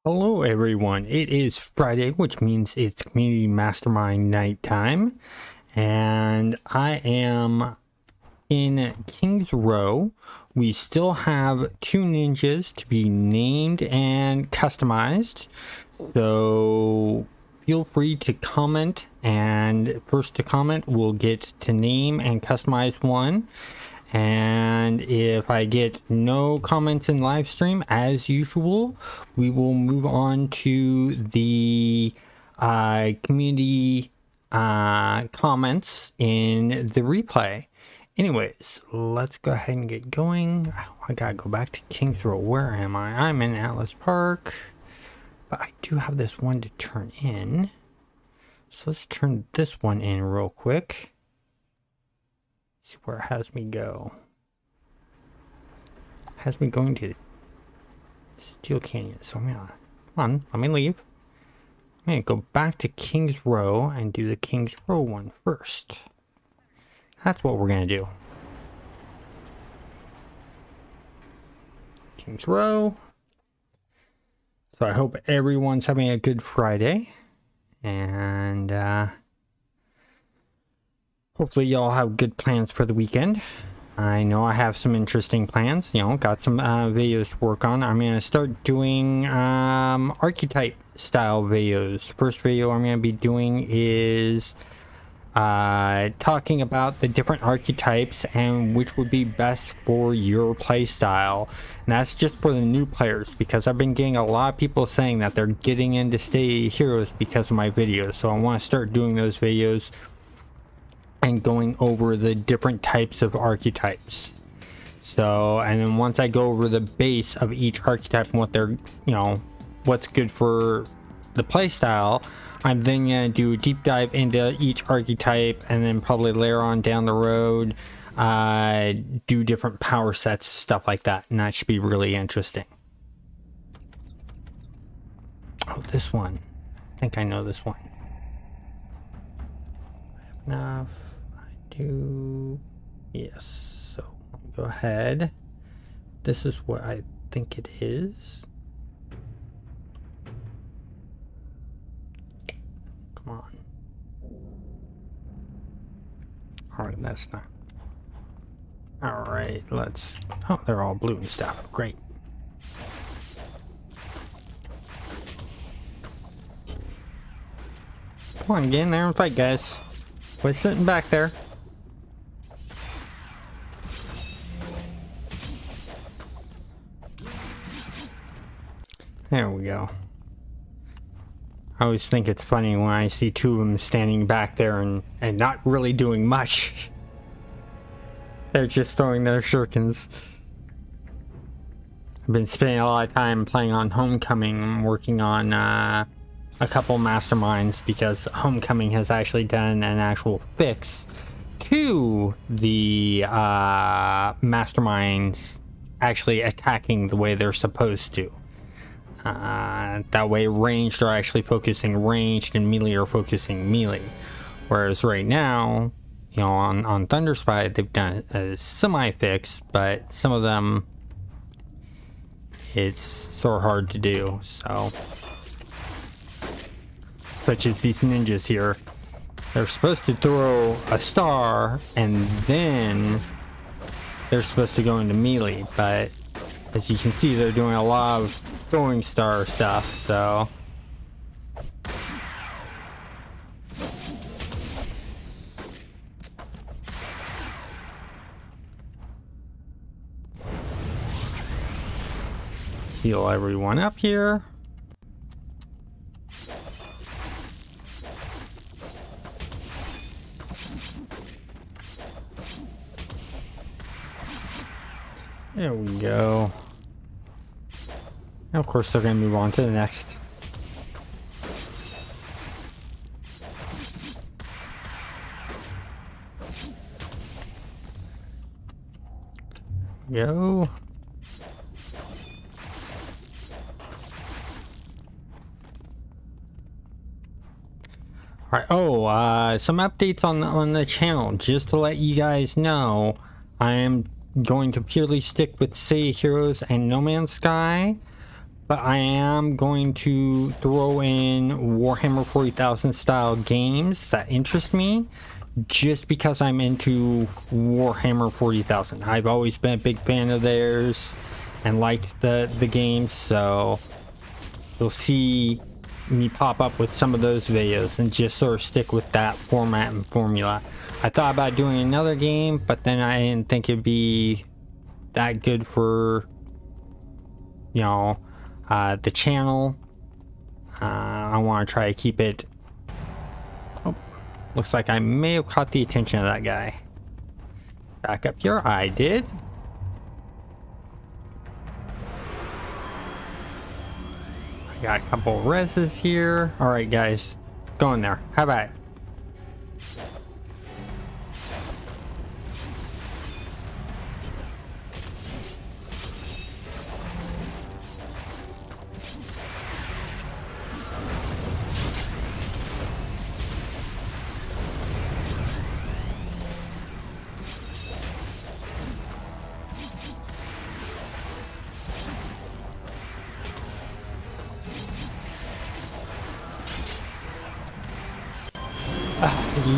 Hello everyone, it is Friday, which means it's community mastermind night time, and I am in King's Row. We still have 2 ninjas to be named and customized, so feel free to comment, and first to comment will get to name and customize one. And if I get no comments in live stream, as usual, we will move on to the community comments in the replay. Anyways, let's go ahead and get going. I gotta go back to Kings Row. Where am I? I'm in Atlas Park, but I do have this one to turn in. So let's turn this one in real quick. See where it has me go. It has me going to Steel Canyon. So I'm gonna, come on, let me leave. I'm gonna go back to King's Row and do the King's Row one first. That's what we're gonna do. King's Row. So I hope everyone's having a good Friday. And hopefully y'all have good plans for the weekend. I know I have some interesting plans, got some videos to work on. I'm going to start doing archetype style videos. First video I'm going to be doing is talking about the different archetypes and which would be best for your play style. And that's just for the new players, because I've been getting a lot of people saying that they're getting into Stay Heroes because of my videos. So I want to start doing those videos and going over the different types of archetypes. So, and then once I go over the base of each archetype and what they're, what's good for the play style, I'm then gonna do a deep dive into each archetype, and then probably later on down the road, do different power sets, stuff like that, and that should be really interesting. Oh, this one. I think I know this one. Enough. Yes, so go ahead. This is what I think it is. Come on. Alright, that's not. Alright, let's. Oh, they're all blue and stuff. Great. Come on, get in there and fight, guys. Quit sitting back there. There we go. I always think it's funny when I see 2 of them standing back there and not really doing much. They're just throwing their shurikens. I've been spending a lot of time playing on Homecoming. I'm working on a couple masterminds because Homecoming has actually done an actual fix to the masterminds actually attacking the way they're supposed to. That way ranged are actually focusing ranged and melee are focusing melee. Whereas right now, on Thunderspy, they've done a semi-fix, but some of them, it's sort of hard to do, so. Such as these ninjas here. They're supposed to throw a star, and then they're supposed to go into melee, but as you can see, they're doing a lot of throwing star stuff, so. Heal everyone up here. There we go. And of course, they're going to move on to the next. Go. Alright, some updates on the channel. Just to let you guys know, I am going to purely stick with Stay Heroes and No Man's Sky. but I am going to throw in Warhammer 40,000 style games that interest me, just because I'm into Warhammer 40,000. I've always been a big fan of theirs and liked the games, so you'll see me pop up with some of those videos and just sort of stick with that format and formula. I thought about doing another game, but then I didn't think it'd be that good for, you know, the channel. I want to try to keep it. Oh, looks like I may have caught the attention of that guy. Back up here, I did. I got a couple of reses here. All right, guys, go in there. How about it?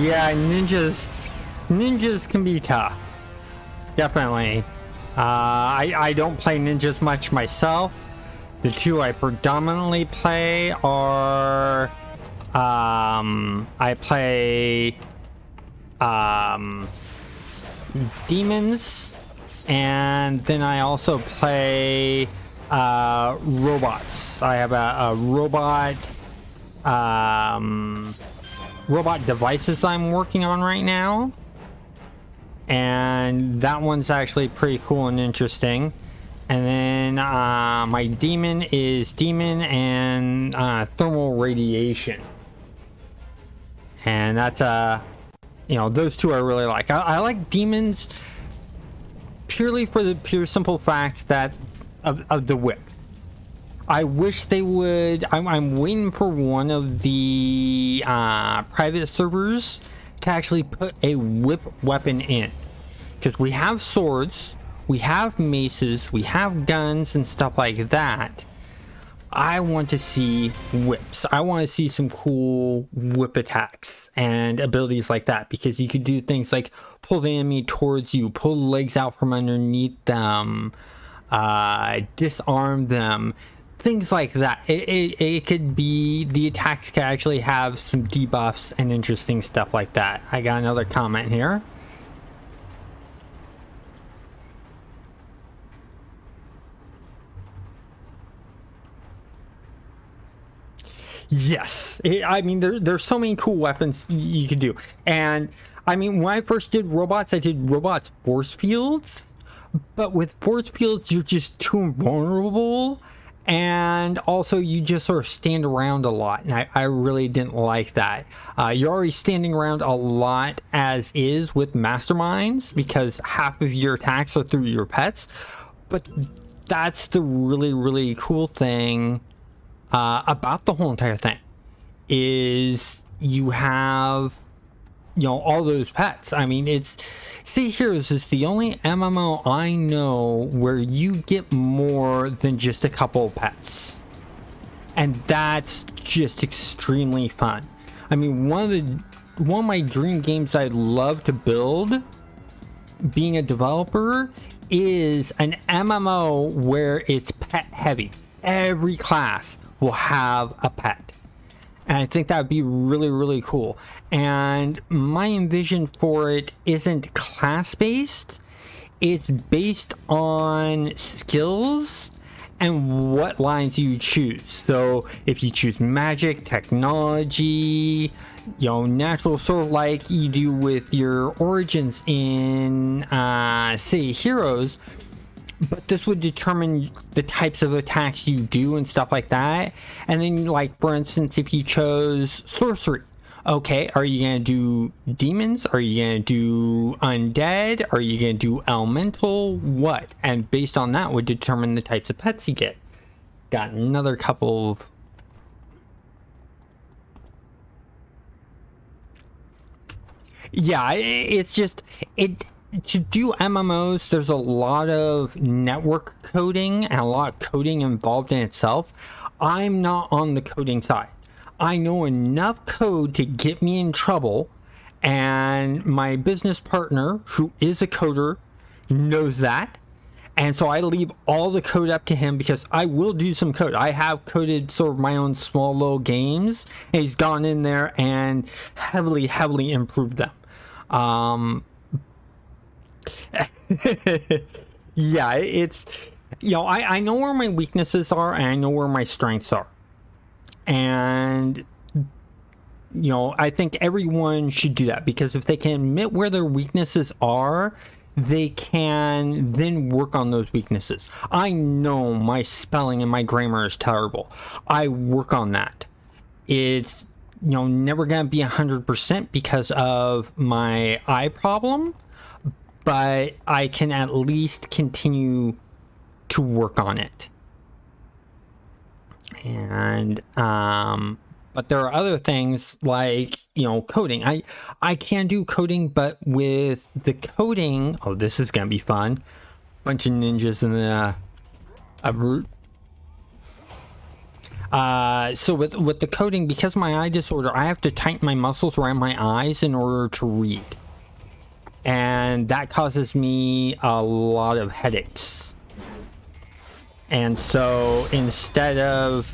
Yeah, ninjas can be tough. Definitely. I don't play ninjas much myself. The two I predominantly play are I play demons, and then I also play robots. I have a robot devices I'm working on right now, and that one's actually pretty cool and interesting. And then my demon is demon and thermal radiation, and that's you know, those two I really like. I like demons purely for the pure simple fact that of the whip. I wish they would. I'm waiting for one of the private servers to actually put a whip weapon in, because we have swords, we have maces, we have guns and stuff like that. I want to see whips. I want to see some cool whip attacks and abilities like that, because you could do things like pull the enemy towards you, pull legs out from underneath them, disarm them. Things like that. It could be, the attacks could actually have some debuffs and interesting stuff like that. I got another comment here. Yes, I mean, there's so many cool weapons you could do. And I mean, when I first did robots, I did robots force fields, but with force fields you're just too invulnerable. And also you just sort of stand around a lot, and I really didn't like that. You're already standing around a lot as is with masterminds, because half of your attacks are through your pets. But that's the really cool thing about the whole entire thing, is you have, you know, all those pets. I mean, it's, Sea Heroes is the only MMO I know where you get more than just a couple of pets, and that's just extremely fun. I mean, one of my dream games I'd love to build, being a developer, is an MMO where it's pet heavy. Every class will have a pet, and I think that would be really cool. And my envision for it isn't class-based. It's based on skills and what lines you choose. So if you choose magic, technology, you know, natural, sort of like you do with your origins in, say, Heroes, but this would determine the types of attacks you do and stuff like that. And then, like, for instance, if you chose sorcery, okay, are you going to do demons? Are you going to do undead? Are you going to do elemental? What? And based on that would determine the types of pets you get. Got another couple of... Yeah, it's just... to do MMOs, there's a lot of network coding and a lot of coding involved in itself. I'm not on the coding side. I know enough code to get me in trouble, and my business partner, who is a coder, knows that. And so I leave all the code up to him because I will do some code. I have coded sort of my own small little games, and he's gone in there and heavily improved them. Yeah, it's, I know where my weaknesses are and I know where my strengths are. And, I think everyone should do that, because if they can admit where their weaknesses are, they can then work on those weaknesses. I know my spelling and my grammar is terrible. I work on that. It's, never going to be 100% because of my eye problem, but I can at least continue to work on it. And, but there are other things like, coding. I can do coding, but with the coding, oh, this is going to be fun. Bunch of ninjas in a brute. So with the coding, because my eye disorder, I have to tighten my muscles around my eyes in order to read. And that causes me a lot of headaches. And so instead of,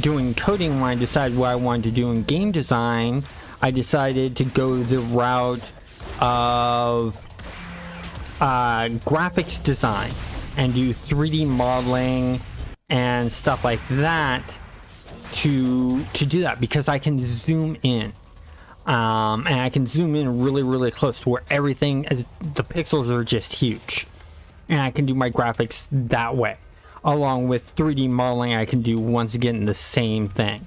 doing coding when I decided what I wanted to do in game design, I decided to go the route of graphics design and do 3D modeling and stuff like that to do that, because I can zoom in. And I can zoom in really close to where everything, the pixels are just huge. And I can do my graphics that way. Along with 3D modeling, I can do, once again, the same thing.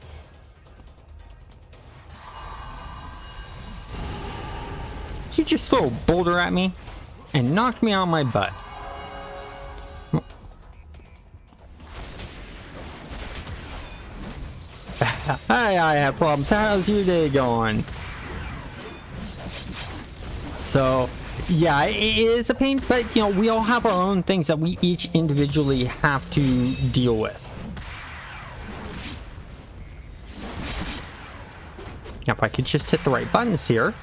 He just threw a boulder at me and knocked me on my butt. Hey, I have problems. How's your day going? So, yeah, it is a pain, but, we all have our own things that we each individually have to deal with. Now, if I could just hit the right buttons here.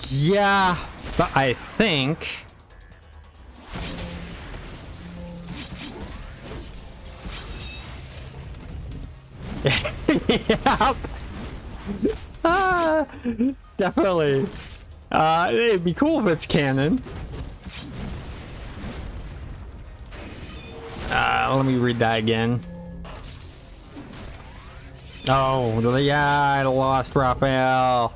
Yeah, but I think... Yep. Definitely. It'd be cool if it's canon. Let me read that again. Oh, yeah, I lost Raphael.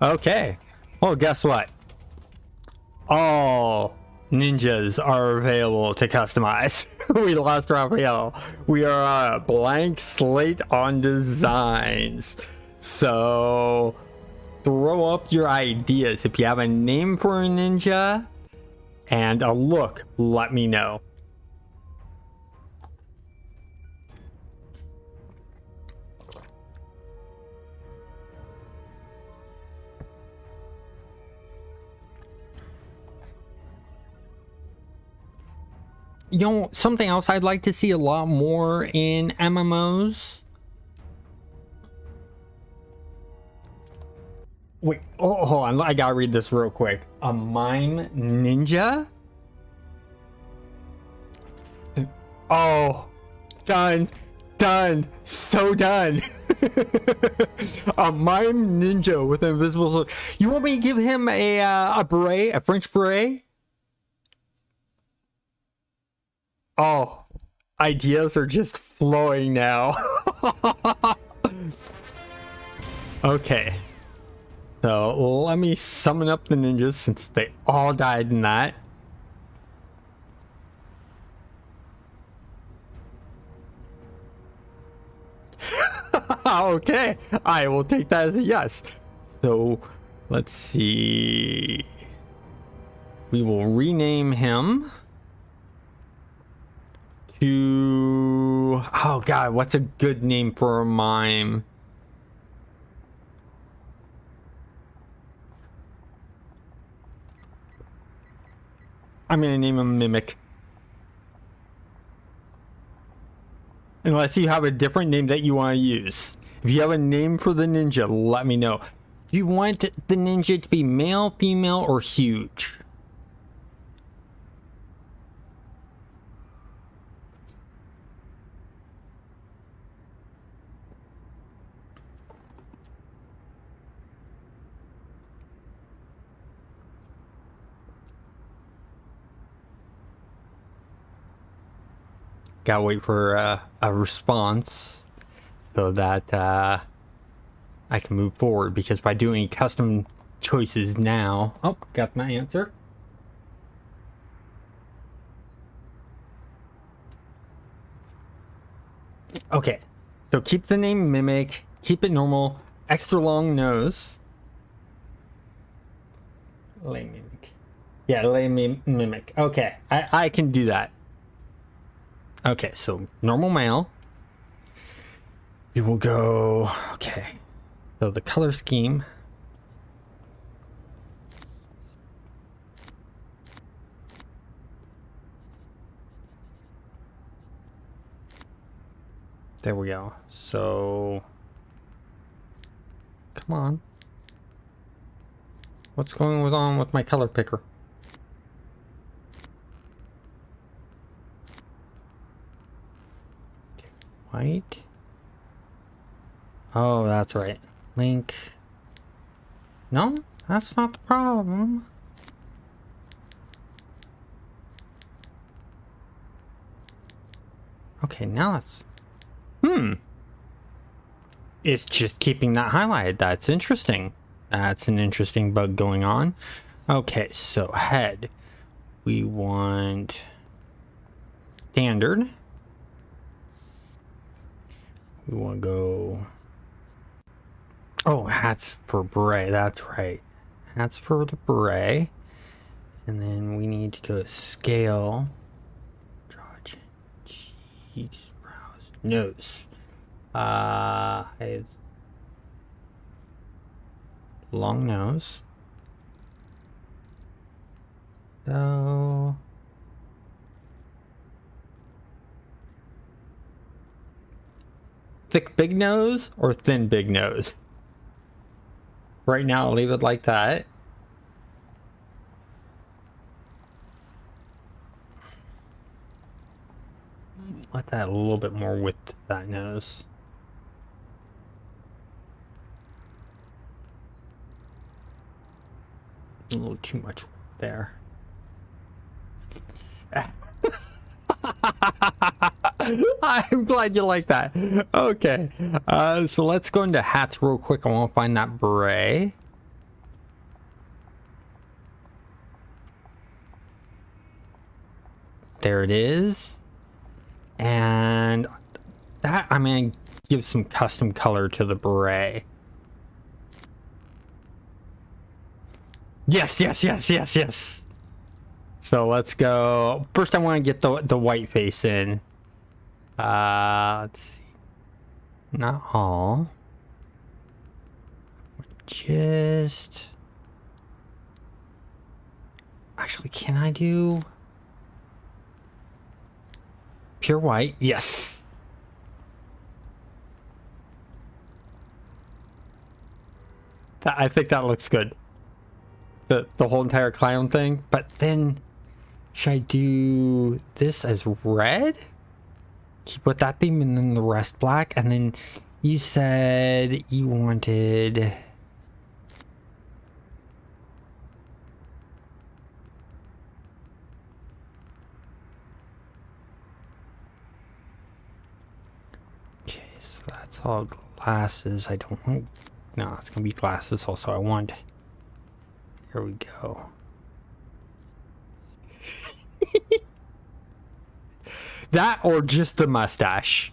Okay. Well, guess what? All ninjas are available to customize. We lost Raphael. We are a blank slate on designs. So throw up your ideas. If you have a name for a ninja and a look, let me know. Something else I'd like to see a lot more in MMOs. Wait, hold on. I gotta read this real quick. A mime ninja? Oh, done. So done. A mime ninja with invisible sword. You want me to give him a beret, a French beret? Oh, ideas are just flowing now. Okay. So let me summon up the ninjas since they all died in that. Okay, I will take that as a yes. So let's see. we will rename him to, oh god, what's a good name for a mime? I'm gonna name him Mimic. Unless you have a different name that you want to use. If you have a name for the ninja, let me know. Do you want the ninja to be male, female, or huge? Gotta wait for a response so that I can move forward, because by doing custom choices now... Oh, got my answer. Okay, so keep the name Mimic, keep it normal, extra long nose. Lay Mimic. Yeah, lay Mimic. Okay, I can do that. Okay, so normal male. We will go, okay. So the color scheme. There we go. So, come on. What's going on with my color picker? White. Oh, that's right. Link. No, that's not the problem. Okay, now it's... It's just keeping that highlighted. That's interesting. That's an interesting bug going on. Okay, so head. We want... standard. We want to go... Oh, hats for beret. That's right. Hats for the beret. And then we need to go to scale. Draw chin, cheeks, brows, nose. Long nose. So... thick big nose or thin big nose? Right now, I'll leave it like that. Let that a little bit more width to that nose. A little too much there. I'm glad you like that. Okay. So let's go into hats real quick. I want to find that beret. There it is. And that, I'm going to give some custom color to the beret. Yes, yes, yes, yes, yes. So let's go. First, I want to get the white face in. Let's see. Not all. Just... actually, can I do... pure white? Yes. I think that looks good. The whole entire clown thing. But then, should I do this as red? Keep with that theme and then the rest black. And then you said you wanted... okay, so that's all glasses. I don't want... no, it's gonna be glasses also. I want... here we go. That or just the mustache.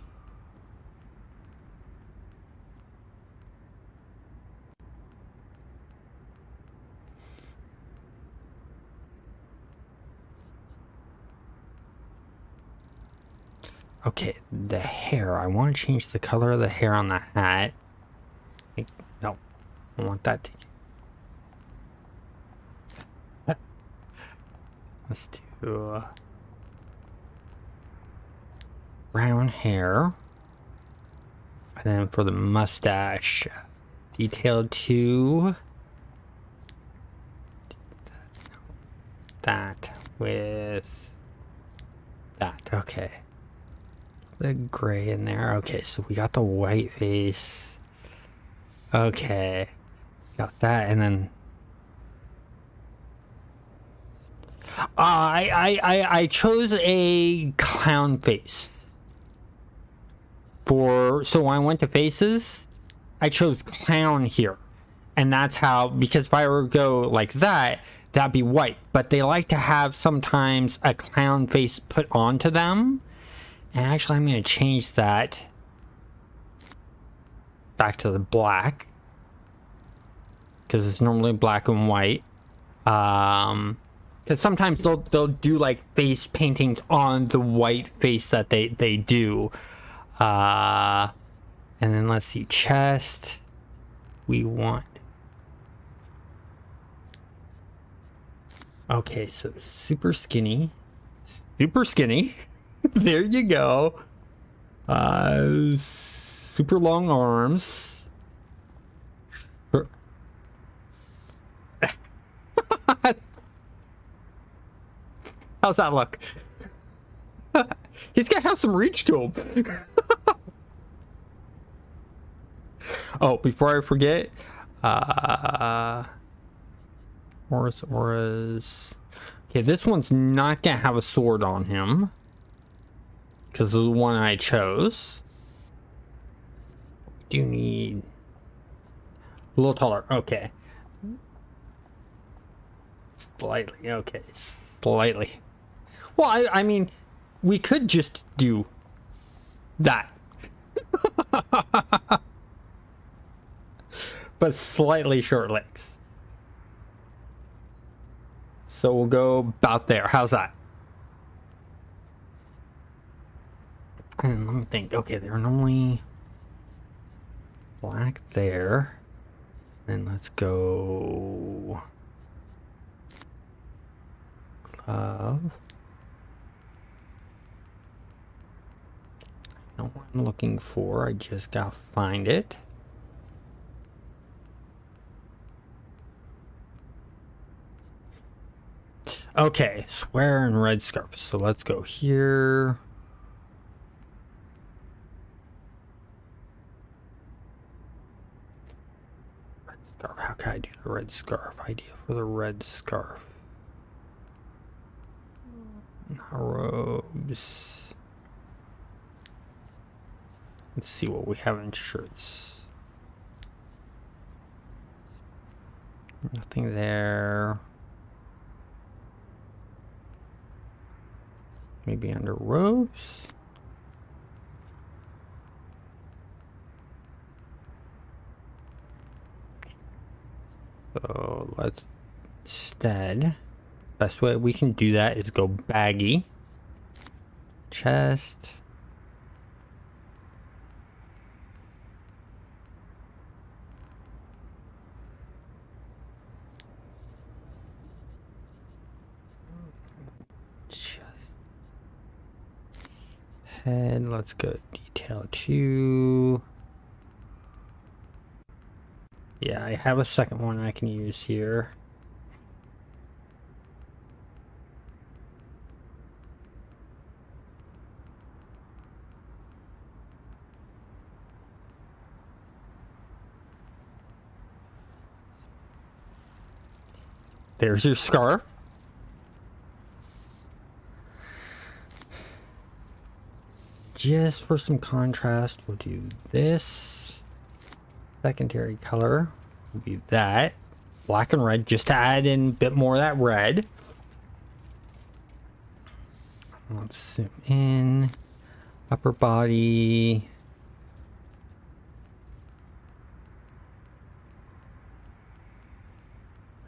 Okay, the hair. I want to change the color of the hair on the hat. No, I want that to... Let's do brown hair. And then for the mustache, detail to that with that. Okay. The gray in there. Okay, so we got the white face. Okay. Got that, and then I chose a clown face. So when I went to faces, I chose clown here. And that's how, because if I were to go like that, that'd be white. But they like to have sometimes a clown face put onto them. And actually, I'm going to change that back to the black. Because it's normally black and white. Because sometimes they'll do like face paintings on the white face that they do. And then let's see, chest. We want... Okay, so super skinny. Super skinny. There you go. Super long arms. How's that look? He's gonna have some reach to him. Oh, before I forget, auras. Okay, this one's not gonna have a sword on him because of the one I chose. Do you need a little taller? Okay, slightly. Okay, slightly. Well, I mean, we could just do that. But slightly short legs. So we'll go about there. How's that? And let me think. Okay, they're normally black there. Then let's go glove. I know what I'm looking for. I just gotta find it. Okay, swear and red scarf. So let's go here. Red scarf. How can I do the red scarf? Idea for the red scarf. Robes. Let's see what we have in shirts. Nothing there. Maybe under robes. So let's instead, best way we can do that is go baggy. Chest. Head, let's go detail 2. Yeah, I have a second one I can use here. There's your scarf. Just for some contrast, we'll do this. Secondary color will be that. Black and red, just to add in a bit more of that red. Let's zoom in. Upper body.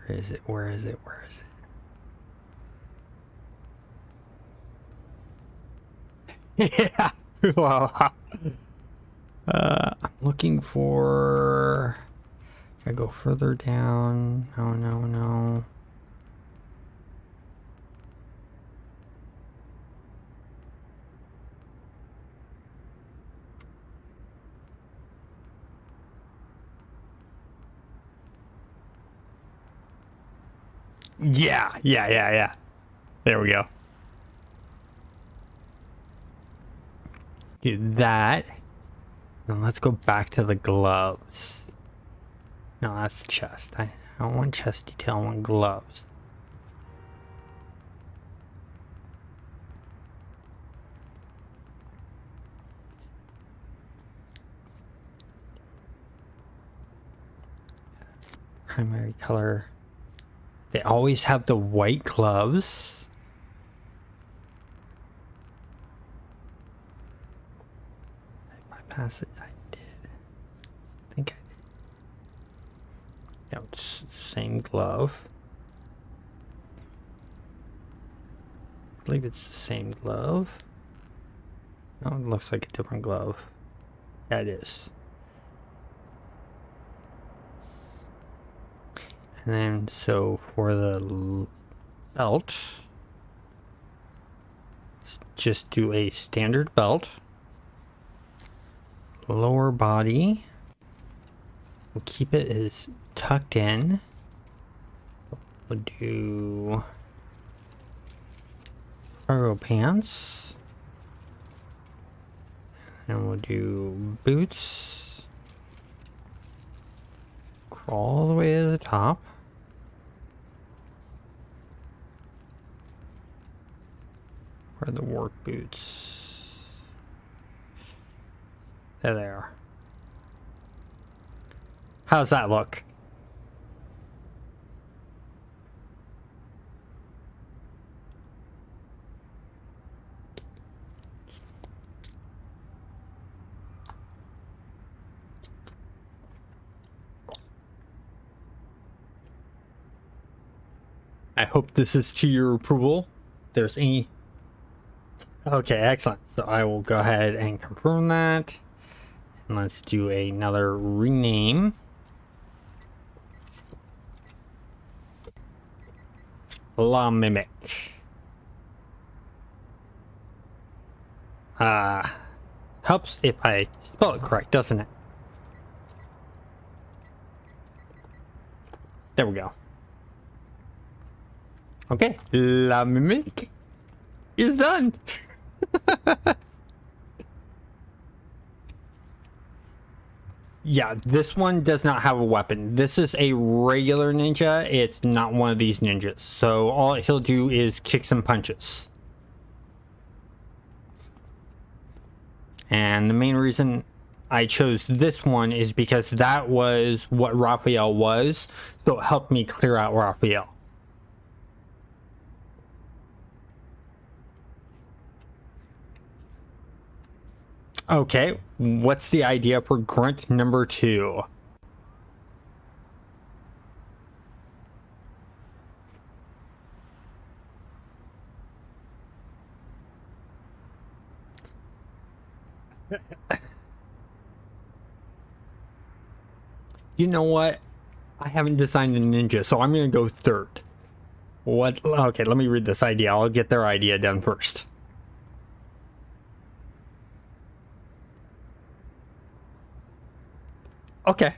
Where is it? Where is it? Where is it? Yeah. Well, I'm looking for... I go further down. No, no, no. Yeah. There we go. Do that. And let's go back to the gloves. No, that's chest. I don't want chest detail, I want gloves. Primary color. They always have the white gloves. Did I bypass it? I did. I think I did. Yeah, it's the same glove. I believe it's the same glove. No, it looks like a different glove. Yeah, it is. And then, so for the belt, let's just do a standard belt. Lower body, we'll keep it as tucked in. We'll do cargo pants. And we'll do boots. Crawl all the way to the top. Where are the work boots? There they are. How's that look? I hope this is to your approval. There's any... Okay, excellent. So I will go ahead and confirm that. And let's do another rename. La Mimic. Helps if I spell it correct, doesn't it? There we go. Okay, La Mimic is done. Yeah, this one does not have a weapon. This is a regular ninja. It's not one of these ninjas. So all he'll do is kick some punches. And the main reason I chose this one is because that was what Raphael was. So it helped me clear out Raphael. Okay, what's the idea for grunt number 2? You know what? I haven't designed a ninja, so I'm gonna go third. What? Okay, let me read this idea. I'll get their idea done first. Okay.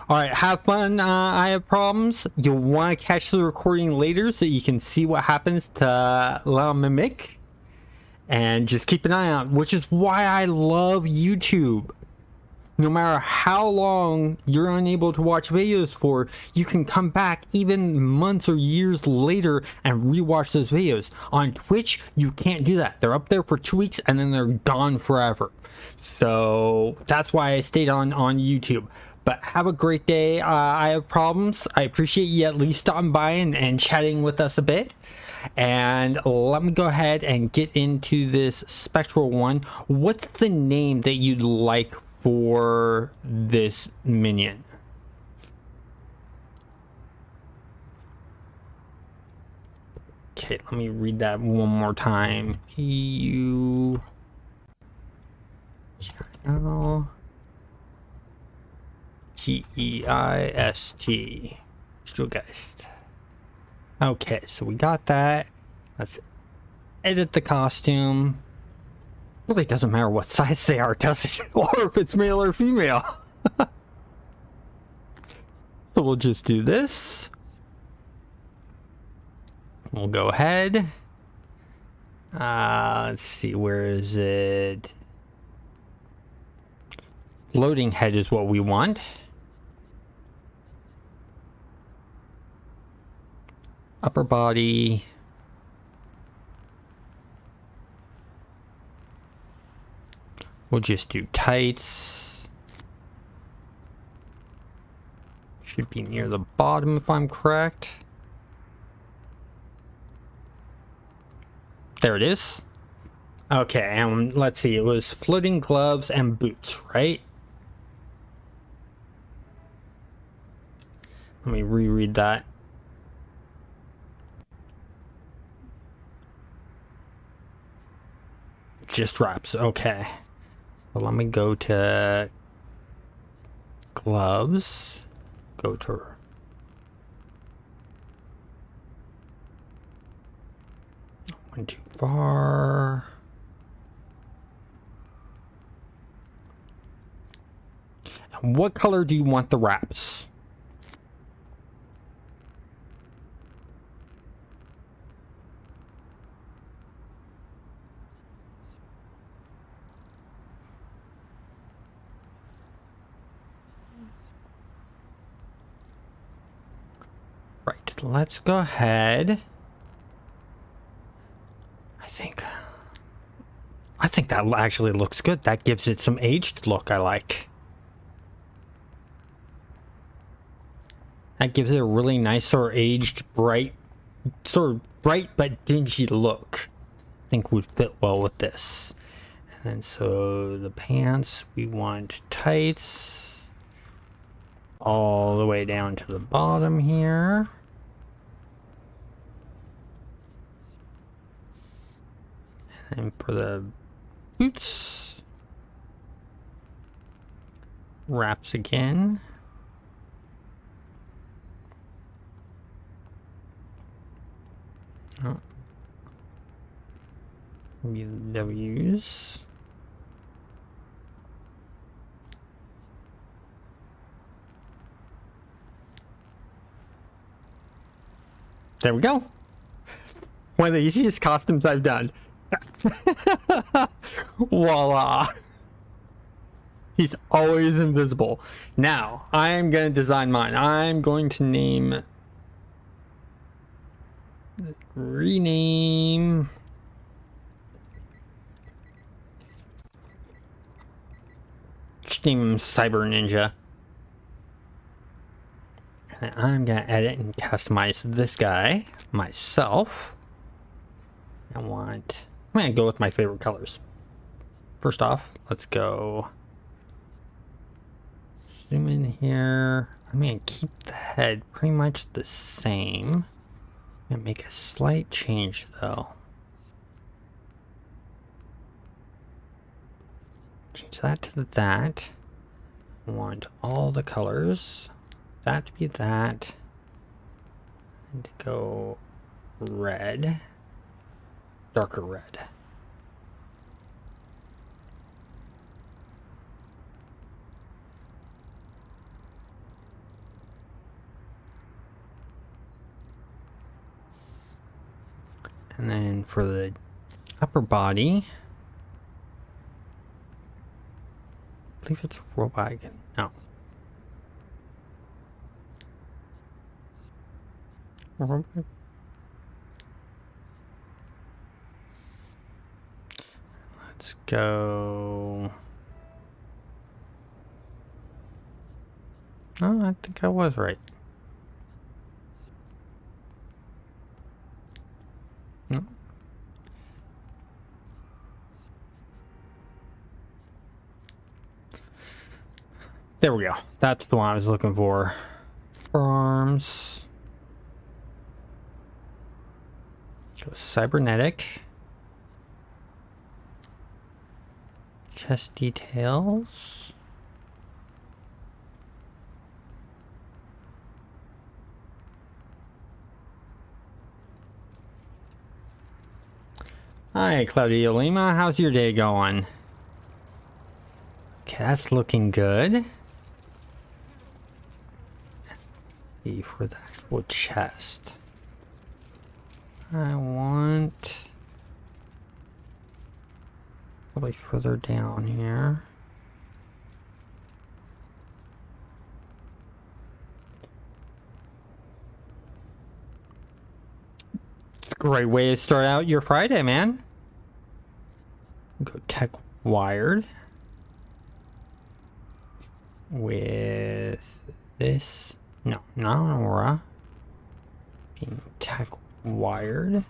All right, have fun. I have problems. You'll want to catch the recording later so you can see what happens to La Mimic. And just keep an eye out, which is why I love YouTube. No matter how long you're unable to watch videos for, you can come back even months or years later and rewatch those videos. On Twitch, you can't do that. They're up there for 2 weeks and then they're gone forever. So that's why I stayed on YouTube. But have a great day. I have problems. I appreciate you at least stopping by and chatting with us a bit. And let me go ahead and get into this spectral one. What's the name that you'd like for this minion? Okay, let me read that one more time. P-U... L... G-E-I-S-T. Struggeist. Okay, so we got that. Let's edit the costume. Really doesn't matter what size they are, does it? Or if it's male or female. So we'll just do this. We'll go ahead. Let's see, where is it? Floating head is what we want. Upper body. We'll just do tights. Should be near the bottom if I'm correct. There it is. Okay, and let's see, it was floating gloves and boots, right? Let me reread that. Just wraps, okay. So let me go to gloves. Go to went too far. And what color do you want the wraps? Right, let's go ahead. I think that actually looks good. That gives it some aged look I like. That gives it a really nice sort of aged, bright, sort of bright but dingy look. I think would fit well with this. And then so the pants, we want tights all the way down to the bottom here. And for the boots, wraps again. Oh. Maybe the W's. There we go. One of the easiest costumes I've done. Voila. He's always invisible. Now, I am going to design mine. I'm going to rename. Just name him Cyber Ninja. And I'm going to edit and customize this guy myself. I'm going to go with my favorite colors. First off, let's go zoom in here. I'm going to keep the head pretty much the same. I'm going to make a slight change though. Change that to that. I want all the colors. That to be that. And to go red. Darker red. And then for the upper body, I believe it's robot again. No. Robot. Let's go. Oh, I think I was right. No. There we go. That's the one I was looking for. Arms. So cybernetic. Chest details. Hi, Claudia Lima. How's your day going? Okay, that's looking good. See for the actual chest. I want probably further down here. Great way to start out your Friday, man. Go tech wired with this. No, not an aura. Being tech wired.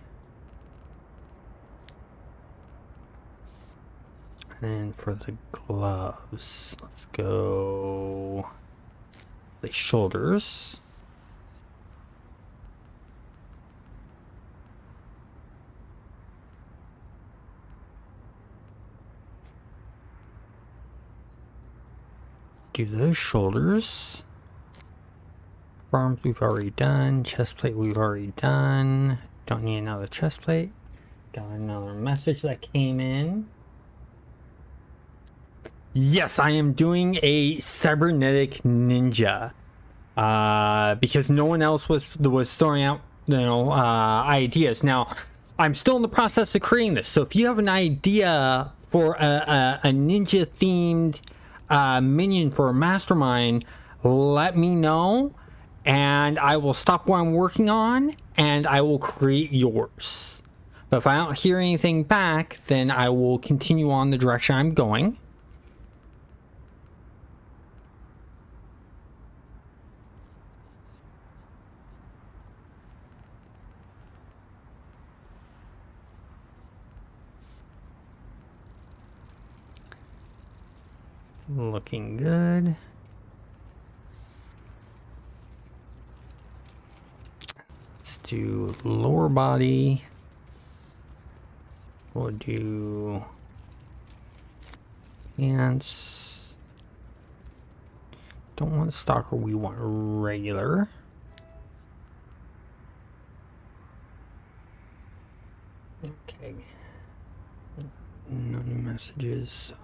And for the gloves, let's go the shoulders. Do those shoulders. Arms we've already done. Chest plate we've already done. Don't need another chest plate. Got another message that came in. Yes, I am doing a cybernetic ninja. Because no one else was throwing out, ideas. Now, I'm still in the process of creating this. So if you have an idea for a ninja themed minion for a mastermind, let me know, and I will stop what I'm working on and I will create yours. But if I don't hear anything back, then I will continue on the direction I'm going. Looking good. Let's do lower body. We'll do pants. Don't want stalker, we want regular. Okay. No new messages. So.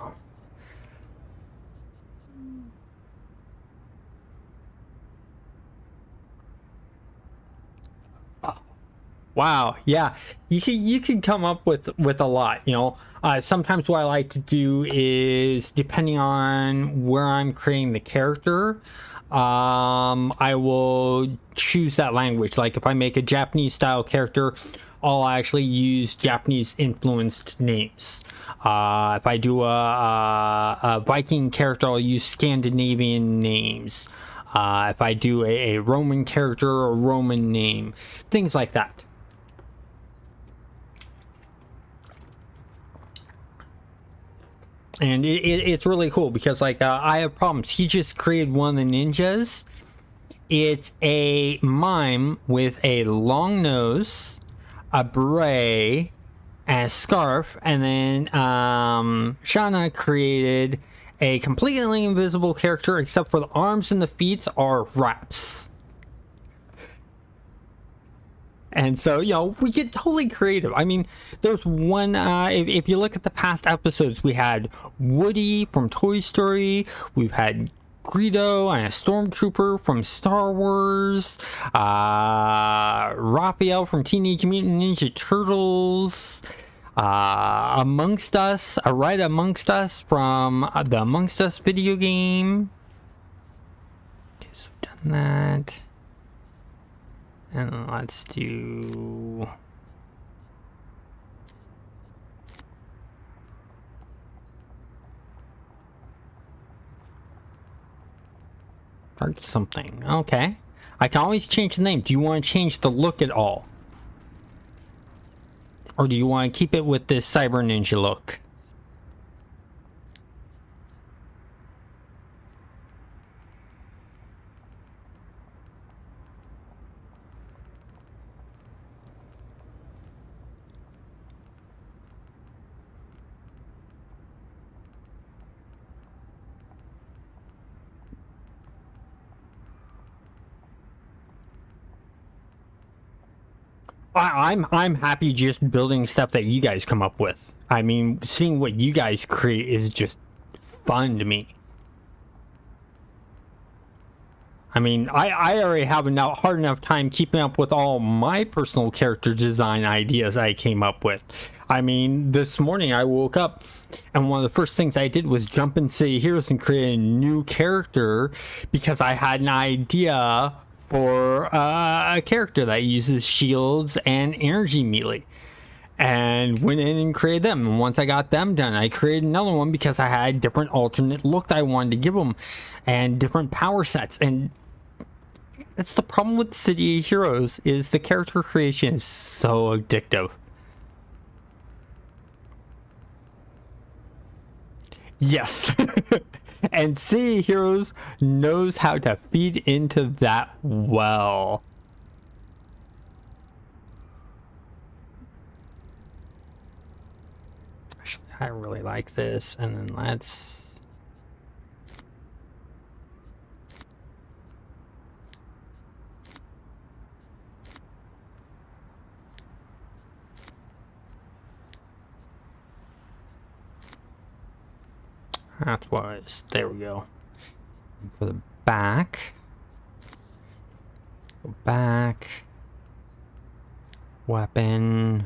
Wow, yeah, you can come up with a lot, you know. Sometimes what I like to do is, depending on where I'm creating the character, I will choose that language. Like if I make a Japanese style character, I'll actually use Japanese influenced names. If I do a Viking character, I'll use Scandinavian names. If I do a Roman character, a Roman name, things like that. And it's really cool because, like, I have problems. He just created one of the ninjas. It's a mime with a long nose, a beret, and a scarf. And then Shauna created a completely invisible character, except for the arms and the feet are wraps. And so, you know, we get totally creative. I mean, there's one, if you look at the past episodes, we had Woody from Toy Story, we've had Greedo and a Stormtrooper from Star Wars, Raphael from Teenage Mutant Ninja Turtles, Amongst Us, Right Amongst Us from the Amongst Us video game. Okay, so we've done that. And let's do... Start something. Okay. I can always change the name. Do you want to change the look at all? Or do you want to keep it with this Cyber Ninja look? I'm happy just building stuff that you guys come up with. I mean, seeing what you guys create is just fun to me. I mean, I already have a hard enough time keeping up with all my personal character design ideas I came up with. I mean, this morning I woke up and one of the first things I did was jump in City Heroes and create a new character because I had an idea for a character that uses shields and energy melee. And went in and created them. And once I got them done, I created another one because I had different alternate look that I wanted to give them and different power sets. And that's the problem with City Heroes, is the character creation is so addictive. Yes. And City Heroes knows how to feed into that well. Actually, I really like this. And then let's... That was, there we go. For the back, go back, weapon.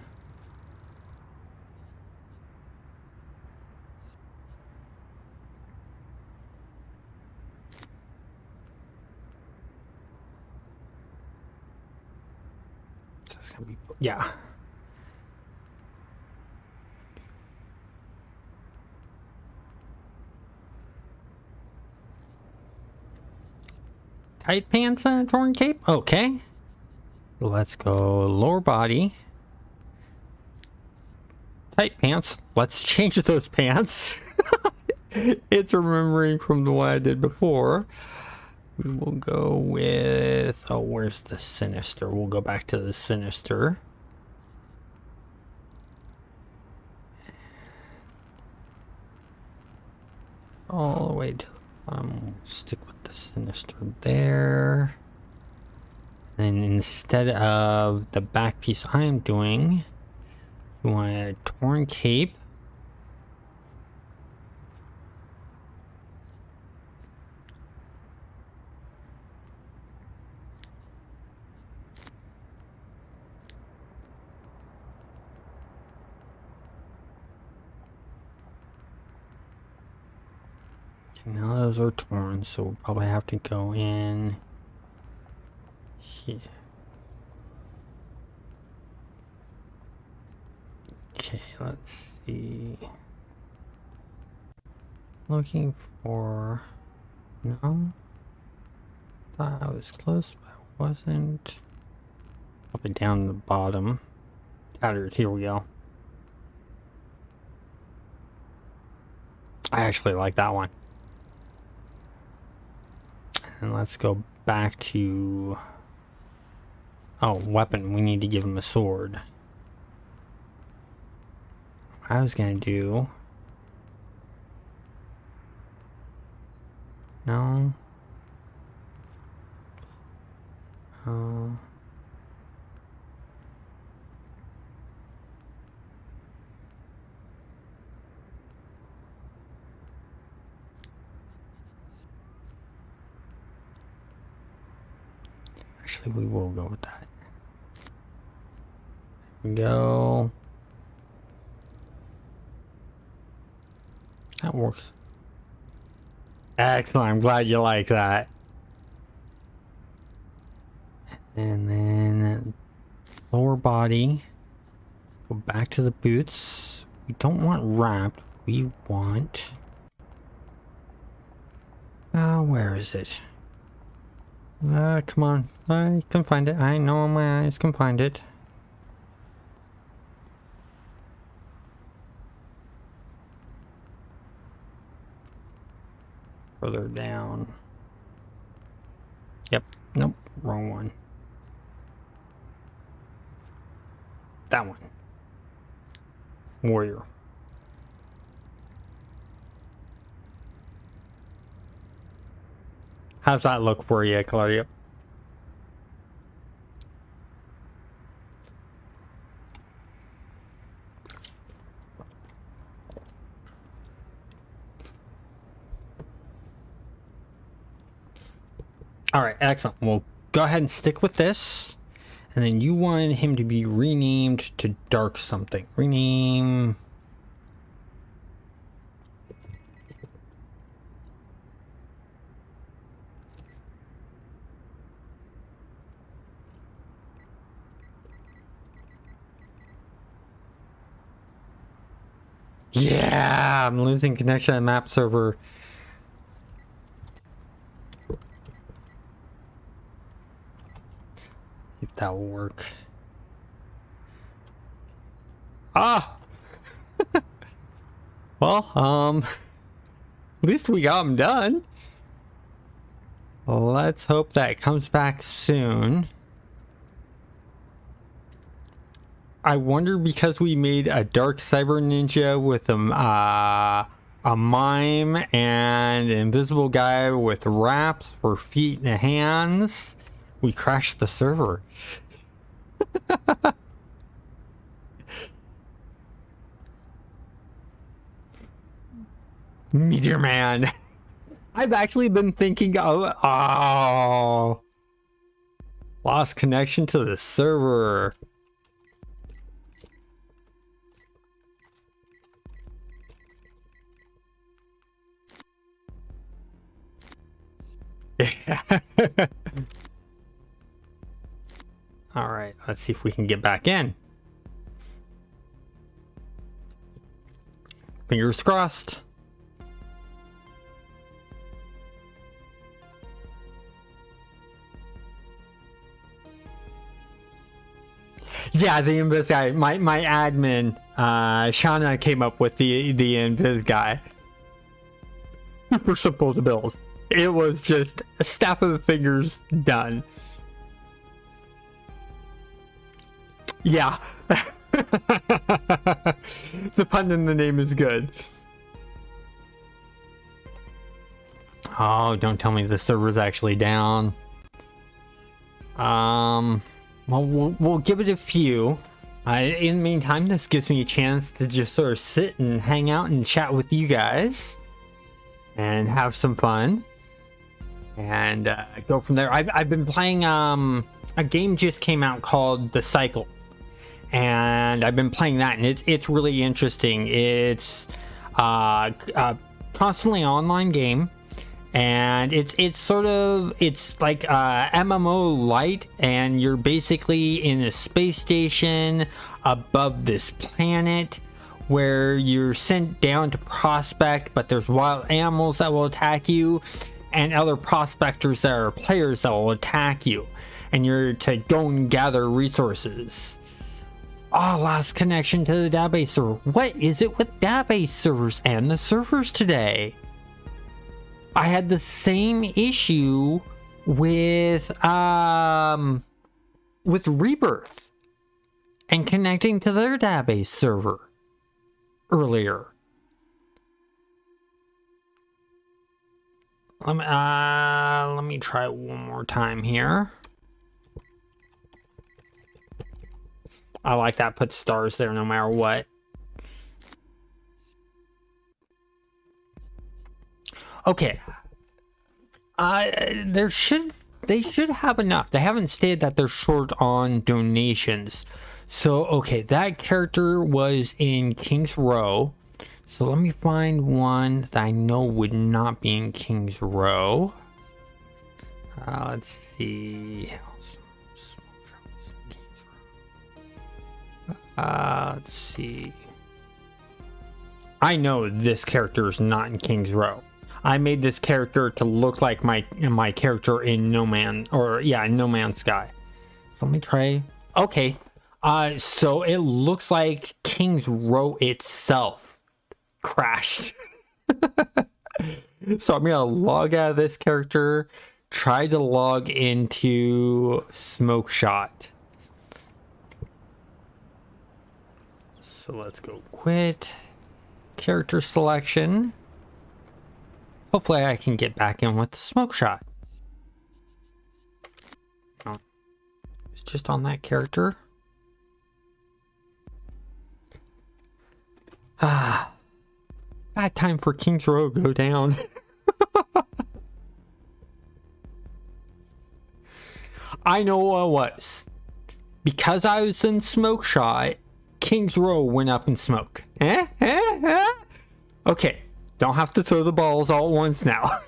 That's gonna be, yeah. Tight pants and a torn cape? Okay. Let's go lower body. Tight pants. Let's change those pants. It's remembering from the one I did before. We will go with... Oh, where's the Sinister? We'll go back to the Sinister. All the way to the bottom. Stick with the Sinister there. And instead of the back piece I'm doing, you want a torn cape. Now those are torn, so we'll probably have to go in here. Okay, let's see. Looking for... No? Thought I was close, but I wasn't. Probably down the bottom. Got it, here we go. I actually like that one. And let's go back to... Oh, weapon. We need to give him a sword. I was gonna do... No. Actually, we will go with that. There we go. That works. Excellent. I'm glad you like that. And then lower body. Go back to the boots. We don't want wrapped. We want... where is it? Come on. I can find it. I know my eyes can find it. Further down. Yep. Nope. Wrong one. That one. Warrior. How's that look for you, Claudia? All right, excellent. We'll go ahead and stick with this. And then you want him to be renamed to Dark something. Rename. Yeah, I'm losing connection to the map server. If that will work. Ah! Well, at least we got them done. Let's hope that it comes back soon. I wonder, because we made a dark cyber ninja with a mime and an invisible guy with wraps for feet and hands, we crashed the server. Meteor Man. I've actually been thinking of, oh, lost connection to the server. All right, let's see if we can get back in. Fingers crossed. Yeah, the Invis guy. My admin, Shauna, came up with the Invis guy. Super simple to build. It was just a snap of the fingers, done. Yeah. The pun in the name is good. Oh, don't tell me the server's actually down. Well, we'll give it a few. In the meantime, this gives me a chance to just sort of sit and hang out and chat with you guys and have some fun and go from there. I've been playing a game just came out called The Cycle, and I've been playing that, and it's really interesting. It's a constantly online game. And it's like MMO light, and you're basically in a space station above this planet where you're sent down to prospect, but there's wild animals that will attack you and other prospectors that are players that will attack you, and you're to go and gather resources. Oh, lost connection to the database server. What is it with database servers and the servers today? I had the same issue with Rebirth and connecting to their database server earlier. Let me try it one more time here. I like that. Put stars there no matter what. Okay. They should have enough. They haven't stated that they're short on donations. So, okay, that character was in King's Row. So let me find one that I know would not be in King's Row. Let's see. Let's see. I know this character is not in King's Row. I made this character to look like my character in No Man's Sky. So let me try. Okay. So it looks like King's Row itself crashed. So I'm gonna log out of this character. Try to log into Smoke Shot. So let's go quit. Character selection. Hopefully I can get back in with the Smoke Shot. Oh, it's just on that character. Bad time for King's Row go down. I know what it was. Because I was in smoke shot, King's Row went up in smoke. Okay, don't have to throw the balls all at once now.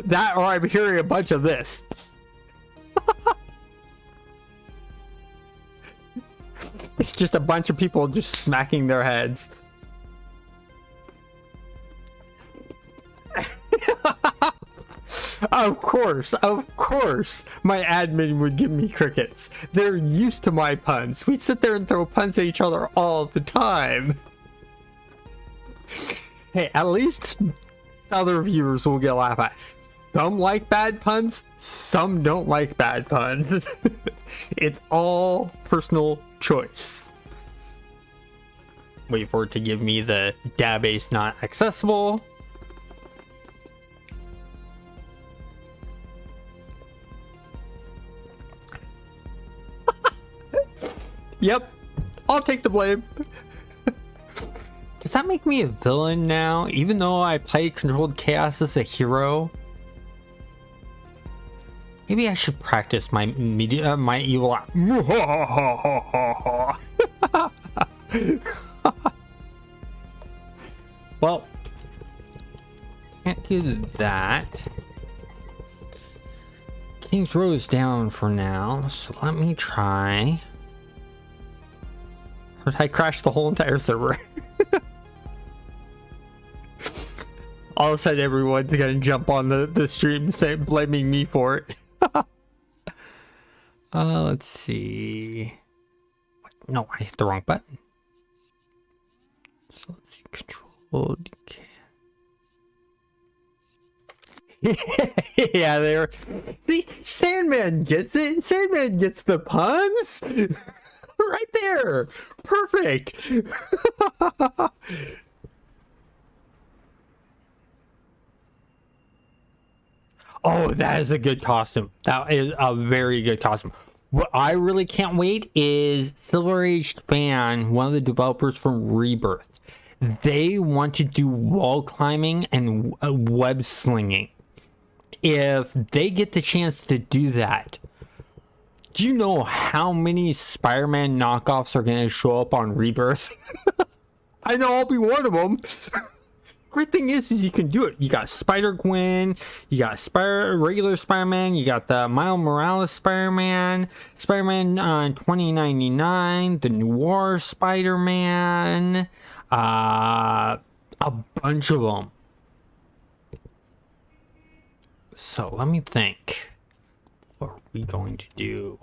That, or I'm hearing a bunch of this. It's just a bunch of people just smacking their heads. Of course, my admin would give me crickets. They're used to my puns. We sit there and throw puns at each other all the time. Hey, at least other viewers will get a laugh at. Some like bad puns, some don't like bad puns. It's all personal choice. Wait for it to give me the database not accessible. Yep, I'll take the blame. Does that make me a villain now, even though I played Controlled Chaos as a hero? Maybe I should practice my my evil laugh. Well, can't do that. King's Row is down for now, so let me try. Or did I crash the whole entire server? All of a sudden, everyone's gonna jump on the stream saying, blaming me for it. Let's see. No, I hit the wrong button. So let's see. Control DK. Yeah, there. See, Sandman gets it. Sandman gets the puns. Right there. Perfect. Oh, that is a good costume. That is a very good costume. What I really can't wait is Silver Age Fan, one of the developers from Rebirth. They want to do wall climbing and web slinging. If they get the chance to do that, do you know how many Spider-Man knockoffs are going to show up on Rebirth? I know I'll be one of them. Great thing is you can do it. You got Spider-Gwen, you got regular Spider-Man, you got the Miles Morales Spider-Man, Spider-Man 2099, the Noir Spider-Man, a bunch of them. So let me think. What are we going to do?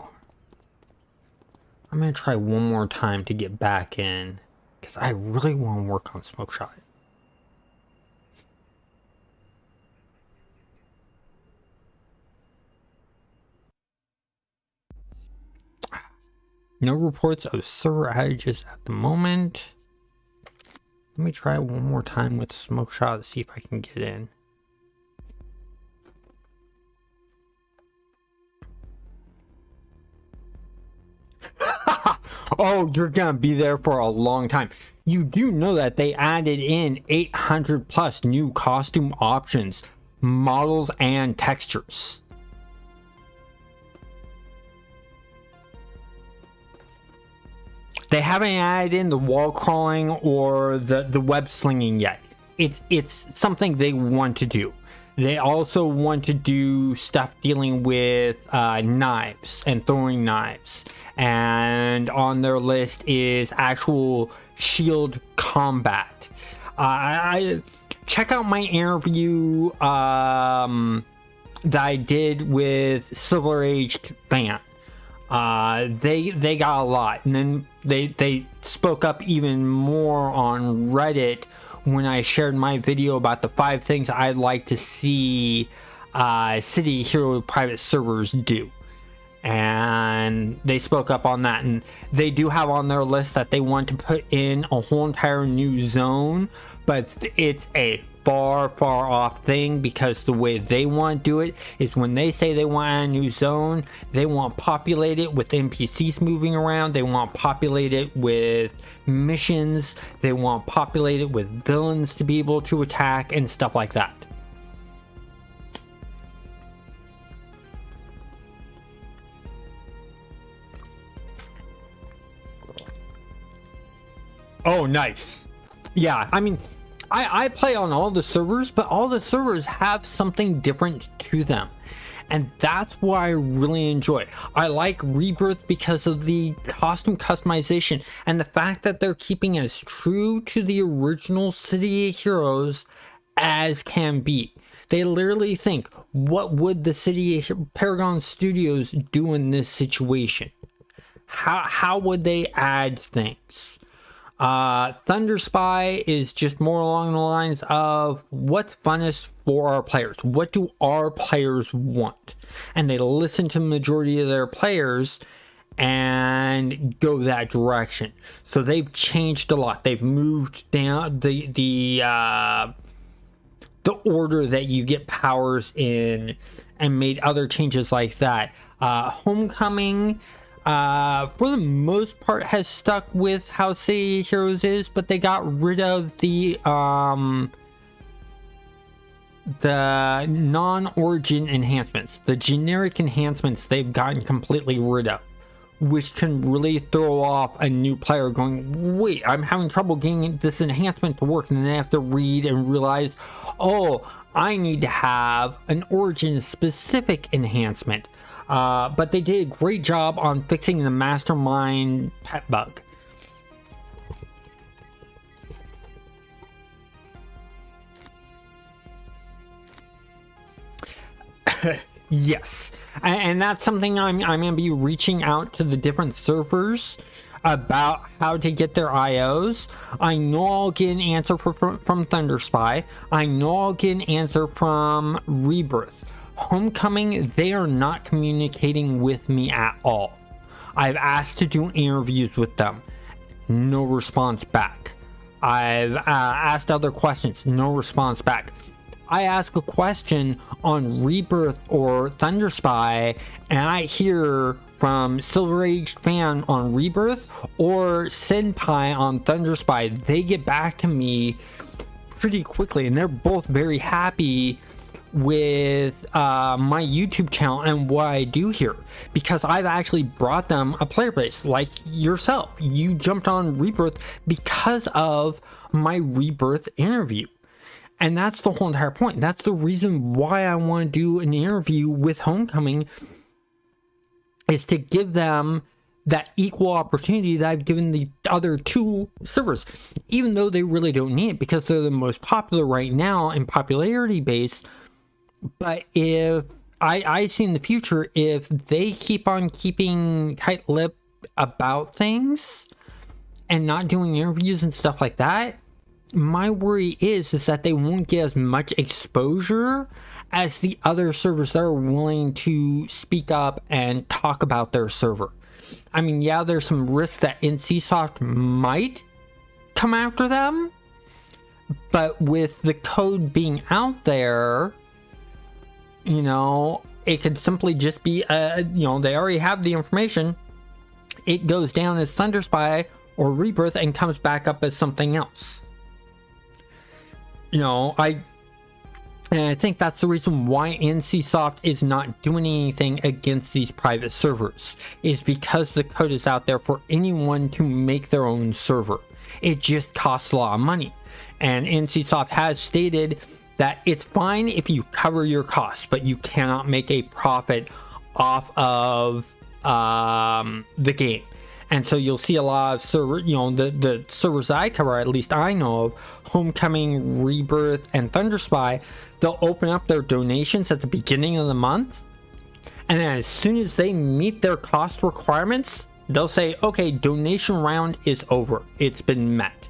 I'm going to try one more time to get back in, because I really want to work on Smoke Shot. No reports of server outages at the moment. Let me try one more time with Smoke Shot to see if I can get in. Oh, you're gonna be there for a long time. You do know that they added in 800 plus new costume options, models, and textures. They haven't added in the wall crawling or the web slinging yet. It's something they want to do. They also want to do stuff dealing with knives and throwing knives. And on their list is actual shield combat. I check out my interview that I did with Silver Age Fan. They got a lot, and then they spoke up even more on Reddit when I shared my video about the 5 things I'd like to see City Hero private servers do. And they spoke up on that, and they do have on their list that they want to put in a whole entire new zone, but it's a far off thing, because the way they want to do it is when they say they want a new zone, they want to populate it with NPCs moving around, they want to populate it with missions, they want to populate it with villains to be able to attack and stuff like that. Oh, nice. Yeah, I mean, I play on all the servers, but all the servers have something different to them. And that's what I really enjoy. I like Rebirth because of the costume customization and the fact that they're keeping as true to the original City of Heroes as can be. They literally think, what would the Paragon Studios do in this situation? How would they add things? Thunder Spy is just more along the lines of what's funnest for our players. What do our players want? And they listen to the majority of their players and go that direction. So they've changed a lot. They've moved down the order that you get powers in and made other changes like that. Homecoming, for the most part, has stuck with how City of Heroes is, but they got rid of the non-origin enhancements. The generic enhancements they've gotten completely rid of, which can really throw off a new player going, wait, I'm having trouble getting this enhancement to work, and then they have to read and realize, oh, I need to have an origin specific enhancement. But they did a great job on fixing the mastermind pet bug. Yes, and that's something I'm going to be reaching out to the different servers about how to get their IOs. I know I'll get an answer from Thunder Spy. I know I'll get an answer from Rebirth. Homecoming, they are not communicating with me at all. I've asked to do interviews with them. No response back. I've asked other questions. No response back. I ask a question on Rebirth or Thunder Spy, and I hear from Silver Age Fan on Rebirth or Senpai on Thunder Spy. They get back to me pretty quickly, and they're both very happy with my YouTube channel and what I do here, because I've actually brought them a player base like yourself. You jumped on Rebirth because of my Rebirth interview. And that's the whole entire point. That's the reason why I want to do an interview with Homecoming, is to give them that equal opportunity that I've given the other two servers, even though they really don't need it because they're the most popular right now in popularity base. But if I see in the future, if they keep on keeping tight lip about things and not doing interviews and stuff like that, my worry is that they won't get as much exposure as the other servers that are willing to speak up and talk about their server. I mean, yeah, there's some risk that NCSoft might come after them, but with the code being out there, you know, it could simply just be, you know, they already have the information. It goes down as Thunder Spy or Rebirth and comes back up as something else. You know, I think that's the reason why NCSoft is not doing anything against these private servers, is because the code is out there for anyone to make their own server. It just costs a lot of money. And NCSoft has stated that it's fine if you cover your costs, but you cannot make a profit off of the game. And so you'll see a lot of servers, you know, the servers that I cover, at least I know of, Homecoming, Rebirth, and Thunder Spy, they'll open up their donations at the beginning of the month. And then as soon as they meet their cost requirements, they'll say, okay, donation round is over. It's been met.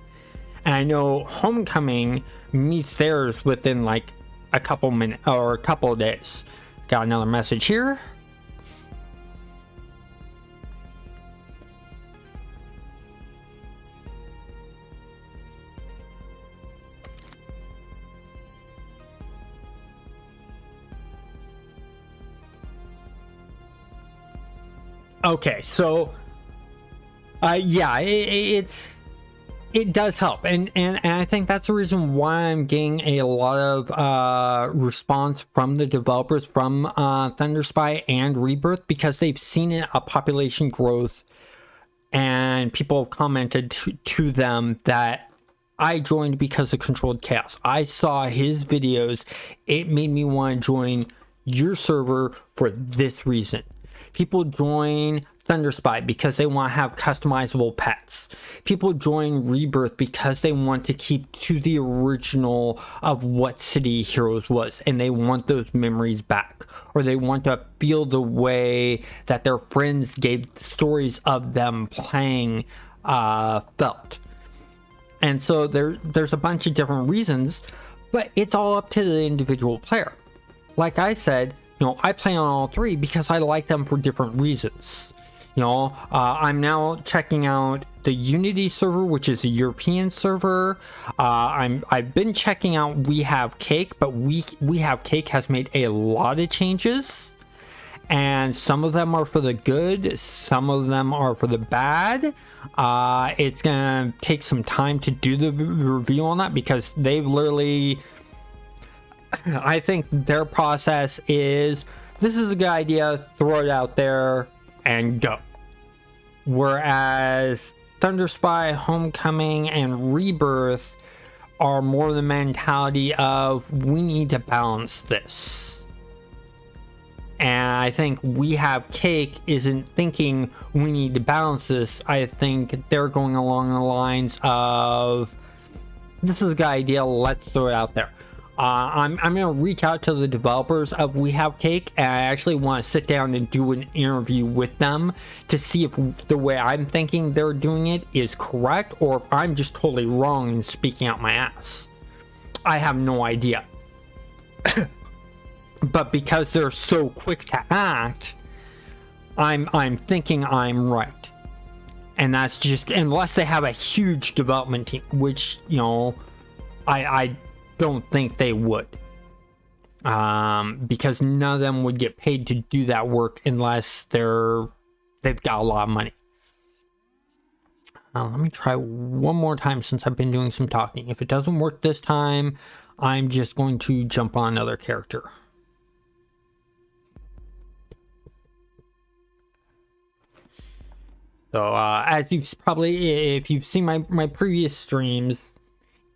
And I know Homecoming meets theirs within like a couple minutes or a couple of days. Got another message here. Okay, so yeah, it does help, and I think that's the reason why I'm getting a lot of response from the developers from Thunder Spy and Rebirth, because they've seen a population growth and people have commented to them that I joined because of Controlled Chaos. I saw his videos. It made me want to join your server for this reason. People join Thunder Spy because they want to have customizable pets. People join Rebirth because they want to keep to the original of what City Heroes was, and they want those memories back, or they want to feel the way that their friends gave stories of them playing felt. And so there's a bunch of different reasons, but it's all up to the individual player. Like I said, I play on all three because I like them for different reasons. I'm now checking out the Unity server, which is a European server. I've been checking out We Have Cake, but We Have Cake has made a lot of changes, and some of them are for the good, some of them are for the bad. It's gonna take some time to do the review on that because they've literally, I think their process is, this is a good idea, throw it out there and go. Whereas Thunder Spy, Homecoming, and Rebirth are more the mentality of, we need to balance this. And I think We Have Cake isn't thinking we need to balance this. I think they're going along the lines of, this is a good idea, let's throw it out there. I'm going to reach out to the developers of We Have Cake, and I actually want to sit down and do an interview with them to see if the way I'm thinking they're doing it is correct, or if I'm just totally wrong and speaking out my ass. I have no idea. But because they're so quick to act, I'm thinking I'm right. And that's just, unless they have a huge development team, which, I don't think they would, because none of them would get paid to do that work unless they've got a lot of money. Let me try one more time since I've been doing some talking. If it doesn't work this time, I'm just going to jump on another character. So as you've probably, if you've seen my previous streams,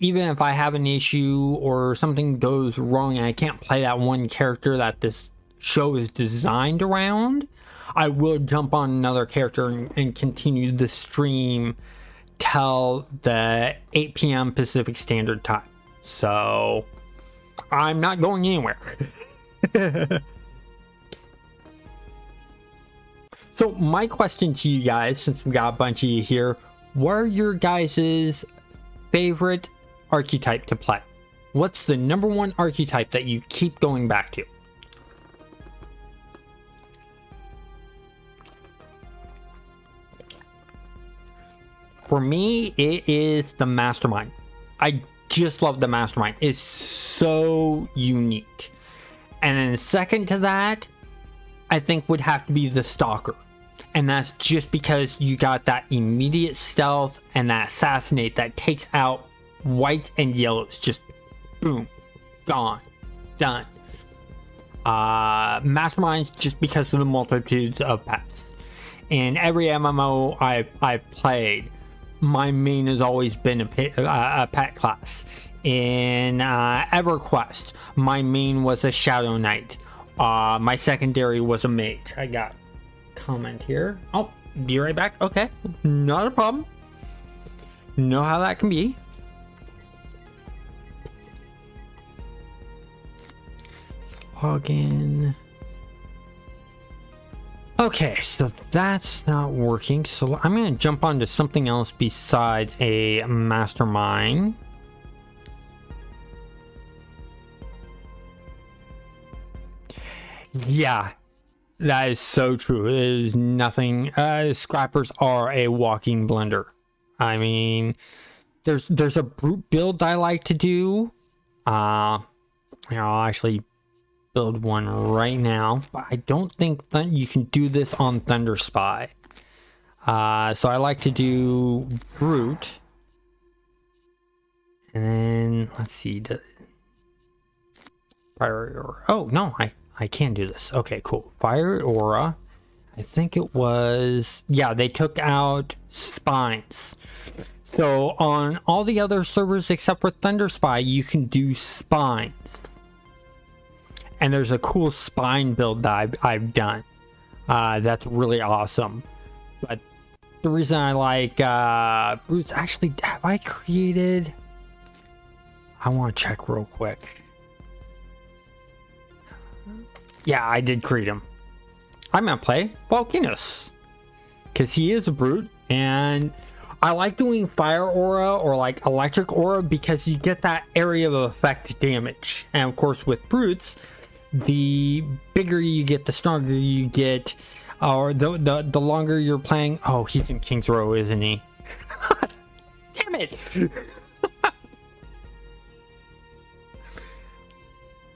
even if I have an issue or something goes wrong and I can't play that one character that this show is designed around, I will jump on another character and continue the stream till the 8 p.m. Pacific Standard Time. So I'm not going anywhere. So my question to you guys, since we got a bunch of you here, what are your guys' favorite archetype to play? What's the number one archetype that you keep going back to? For me, it is the mastermind. I just love the mastermind. It's so unique. And then second to that, I think would have to be the stalker. And that's just because you got that immediate stealth and that assassinate that takes out whites and yellows. Just boom, gone, done. Masterminds just because of the multitudes of pets. In every MMO I've played, my main has always been a pet class. In EverQuest, my main was a Shadow Knight. My secondary was a mage. I got comment here. Oh, be right back. Okay, not a problem. Know how that can be. Log in. Okay, so that's not working. So I'm going to jump onto something else besides a mastermind. Yeah, that is so true. It is nothing. Scrappers are a walking blender. I mean, there's a brute build I like to do. I'll actually build one right now, but I don't think that you can do this on Thunder Spy. So I like to do brute, and then let's see. Fire aura. Oh no, I can do this. Okay, cool. Fire aura, I think it was, yeah, they took out spines. So on all the other servers except for Thunder Spy, you can do spines. And there's a cool spine build that I've done. That's really awesome. But the reason I like brutes, actually, have I created? I want to check real quick. Yeah, I did create him. I'm gonna play Volcanus because he is a brute, and I like doing fire aura or like electric aura because you get that area of effect damage. And of course, with brutes, the bigger you get, the stronger you get, or the longer you're playing. Oh, he's in King's Row, isn't he? Damn it!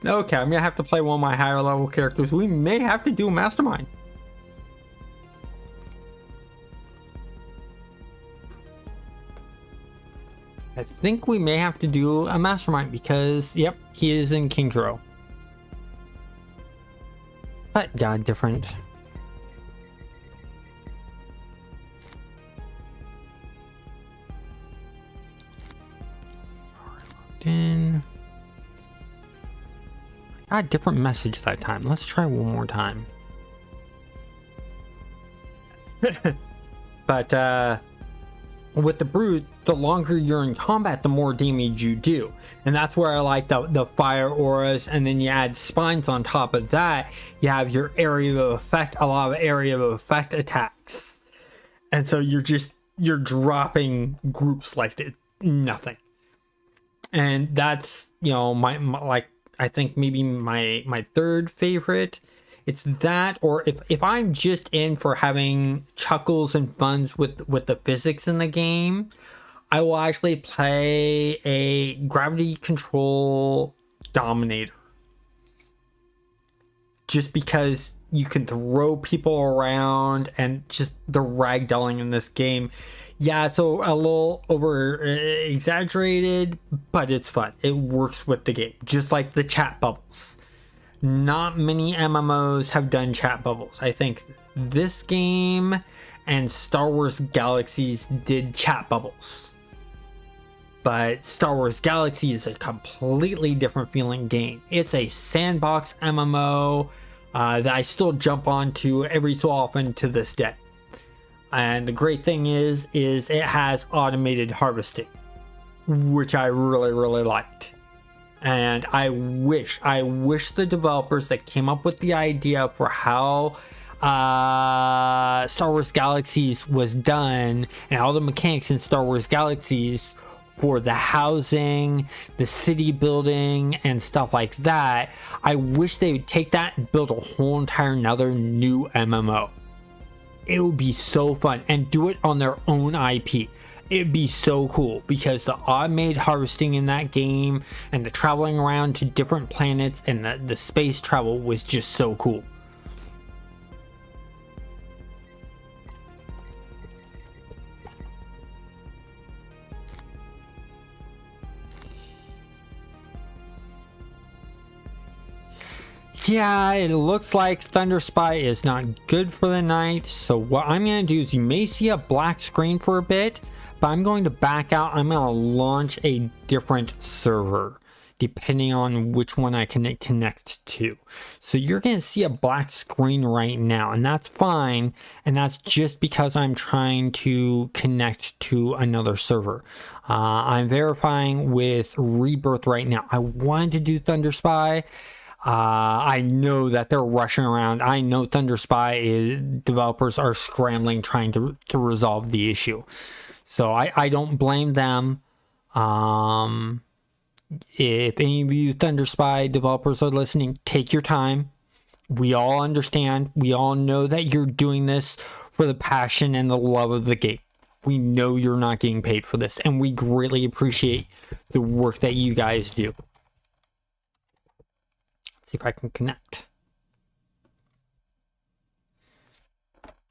Okay, I'm gonna have to play one of my higher level characters. We may have to do a mastermind. I think we may have to do a mastermind because, yep, he is in King's Row. But, yeah, different. Logged in. I got a different message that time. Let's try one more time. But, with the brute, the longer you're in combat, the more damage you do. And that's where I like the fire auras, and then you add spines on top of that. You have your area of effect, a lot of area of effect attacks. And so you're dropping groups like nothing. And that's, you know, my like, I think maybe my third favorite. It's that, or if I'm just in for having chuckles and funs with the physics in the game, I will actually play a gravity control dominator. Just because you can throw people around and just the ragdolling in this game. Yeah, it's a little over exaggerated, but it's fun. It works with the game, just like the chat bubbles. Not many MMOs have done chat bubbles. I think this game and Star Wars Galaxies did chat bubbles. But Star Wars Galaxy is a completely different feeling game. It's a sandbox MMO that I still jump onto every so often to this day. And the great thing is it has automated harvesting, which I really, really liked. And I wish the developers that came up with the idea for how Star Wars Galaxies was done and all the mechanics in Star Wars Galaxies for the housing, the city building, and stuff like that. I wish they would take that and build a whole entire another new MMO. It would be so fun, and do it on their own IP. It'd be so cool because the automated harvesting in that game and the traveling around to different planets and the space travel was just so cool. Yeah, it looks like Thunder Spy is not good for the night. So what I'm going to do is, you may see a black screen for a bit, but I'm going to back out. I'm going to launch a different server depending on which one I can connect to. So you're going to see a black screen right now, and that's fine. And that's just because I'm trying to connect to another server. I'm verifying with Rebirth right now. I wanted to do Thunder Spy. I know that they're rushing around. I know Thunder Spy developers are scrambling trying to resolve the issue. So I don't blame them. If any of you Thunder Spy developers are listening, take your time. We all understand. We all know that you're doing this for the passion and the love of the game. We know you're not getting paid for this, and we greatly appreciate the work that you guys do. Let's see if I can connect.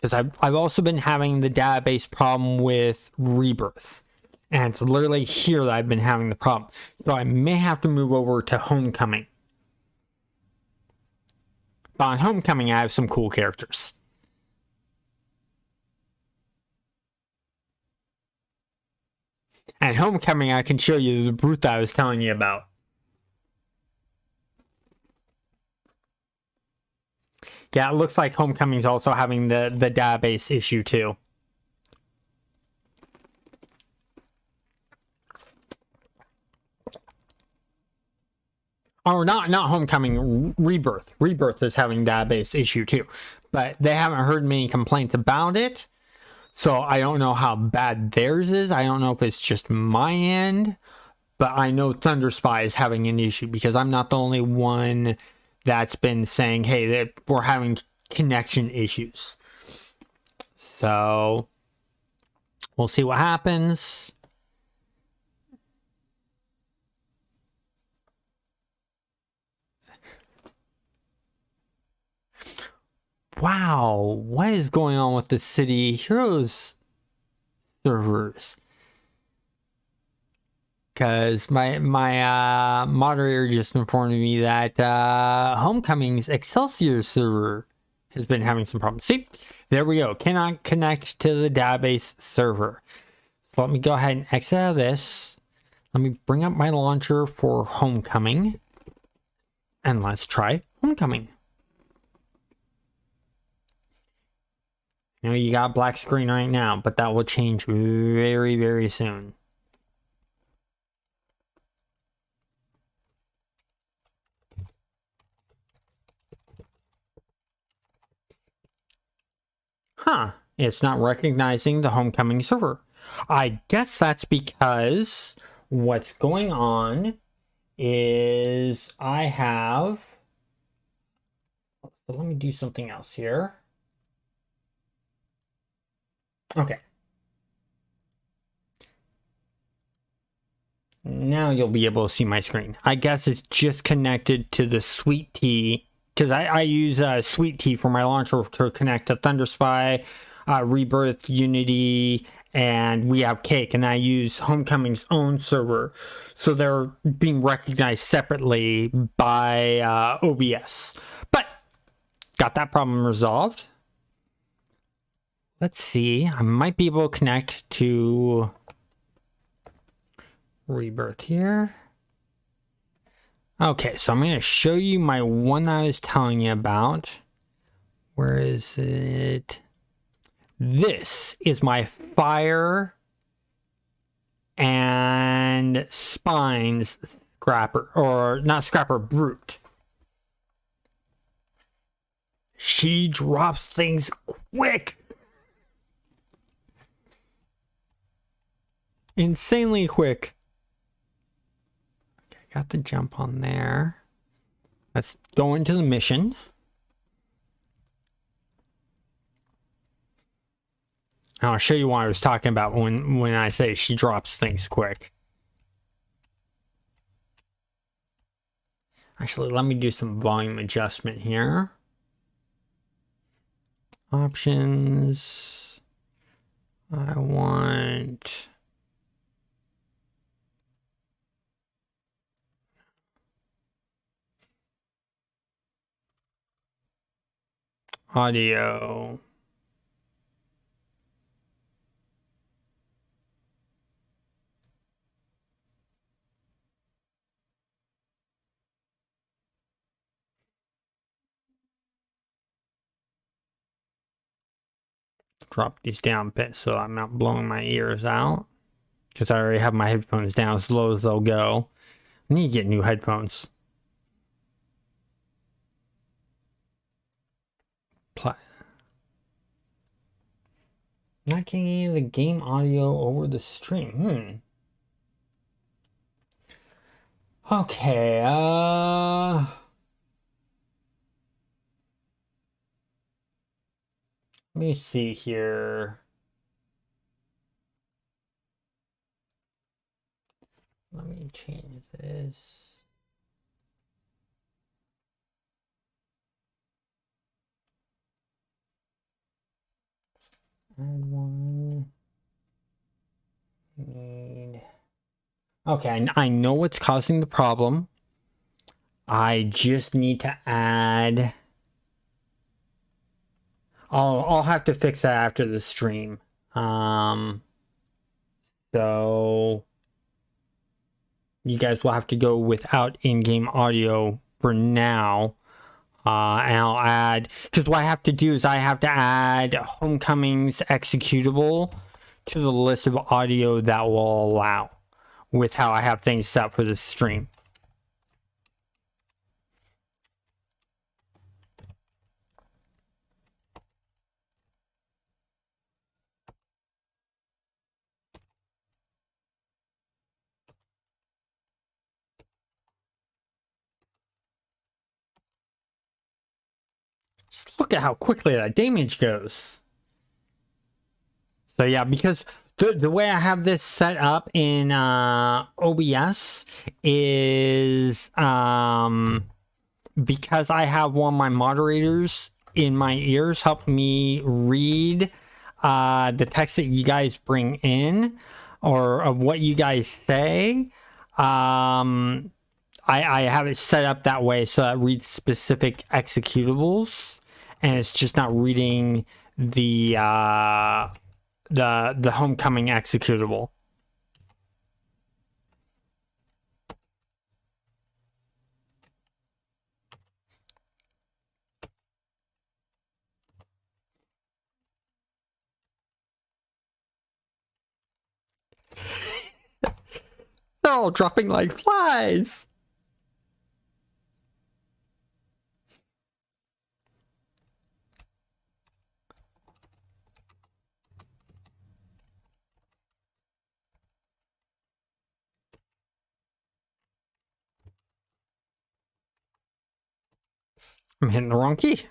Because I've also been having the database problem with Rebirth. And it's literally here that I've been having the problem. So I may have to move over to Homecoming. But on Homecoming, I have some cool characters. And Homecoming, I can show you the brute that I was telling you about. Yeah, it looks like Homecoming's also having the database issue too. Or not Homecoming, Rebirth. Rebirth is having database issue too. But they haven't heard many complaints about it. So I don't know how bad theirs is. I don't know if it's just my end. But I know Thunder Spy is having an issue because I'm not the only one that's been saying, hey, that we're having connection issues. So we'll see what happens. Wow, what is going on with the City Heroes servers? Because my moderator just informed me that Homecoming's Excelsior server has been having some problems. See, there we go. Cannot connect to the database server. So let me go ahead and exit out of this. Let me bring up my launcher for Homecoming. And let's try Homecoming. You know, you got a black screen right now, but that will change very, very soon. Huh, it's not recognizing the Homecoming server. I guess that's because what's going on is I have... So let me do something else here. Okay. Now you'll be able to see my screen. I guess it's just connected to the Sweet Tea, because I use Sweet Tea for my launcher to connect to Thunder Spy, Rebirth, Unity, and we have Cake, and I use Homecoming's own server. So they're being recognized separately by OBS. But got that problem resolved. Let's see. I might be able to connect to Rebirth here. Okay, so I'm going to show you my one I was telling you about. Where is it? This is my Fire and Spines Scrapper, or not Scrapper, Brute. She drops things quick. Insanely quick. Okay, got the jump on there. Let's go into the mission. I'll show you what I was talking about when I say she drops things quick. Actually, let me do some volume adjustment here. Options. I want... audio. Drop these down a bit so I'm not blowing my ears out, because I already have my headphones down as low as they'll go. I need to get new headphones. Not getting any of the game audio over the stream. Okay, let me see here. Let me change this. Add one. Need. Okay, I know what's causing the problem. I just need to add. I'll have to fix that after the stream. So you guys will have to go without in-game audio for now. And I'll add, because what I have to do is I have to add Homecoming's executable to the list of audio that will allow with how I have things set for the stream. Just look at how quickly that damage goes. So yeah, because the way I have this set up in OBS is because I have one of my moderators in my ears help me read the text that you guys bring in or of what you guys say. I have it set up that way so that it reads specific executables, and it's just not reading the Homecoming executable. They're all dropping like flies. I'm hitting the wrong key.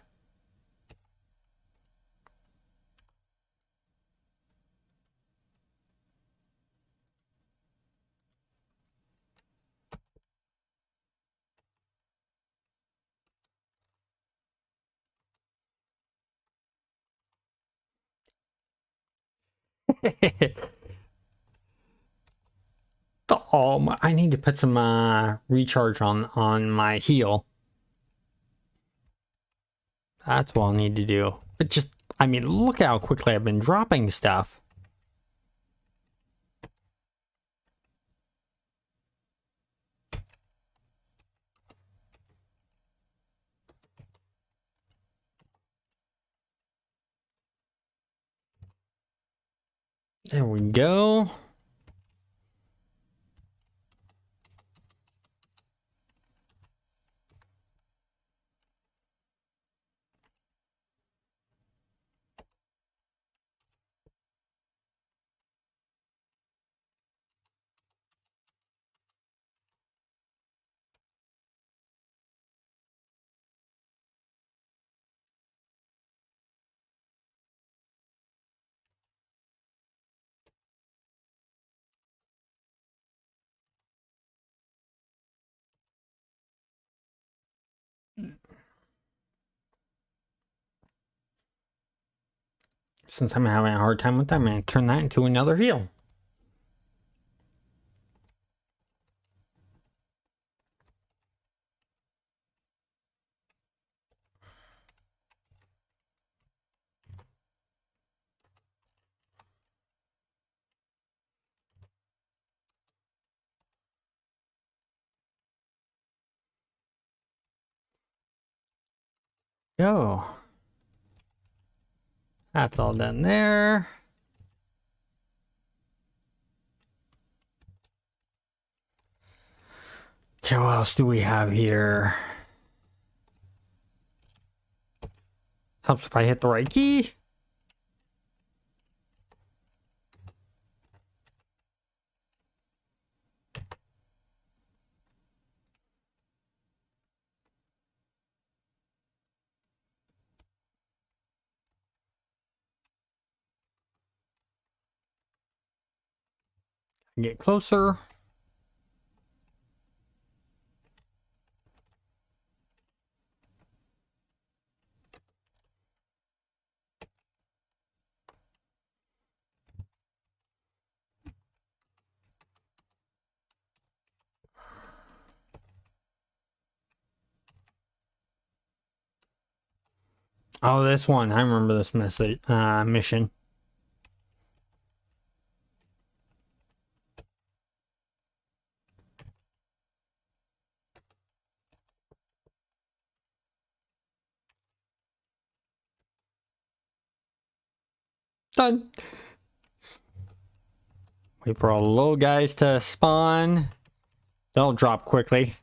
I need to put some recharge on my heal. That's what I'll need to do. But just, I mean, look how quickly I've been dropping stuff. There we go. Since I'm having a hard time with that, I'm going to turn that into another heal. Go. That's all done there. Okay, what else do we have here? Helps if I hit the right key. Get closer. Oh, this one. I remember this mission. Done. Wait for all the little guys to spawn. They'll drop quickly.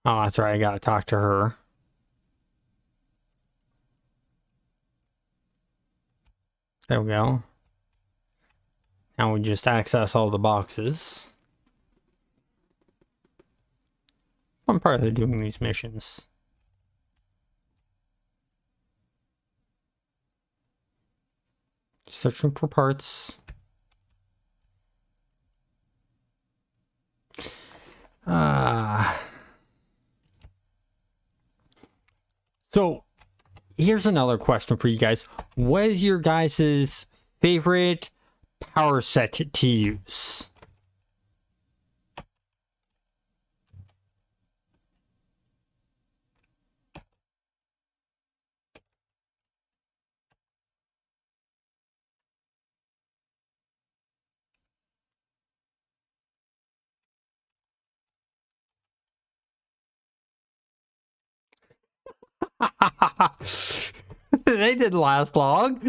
Oh, that's right. I gotta talk to her. There we go. Now we just access all the boxes. Fun part of doing these missions. Searching for parts. So here's another question for you guys. What is your guys' favorite power set to use? They didn't last long.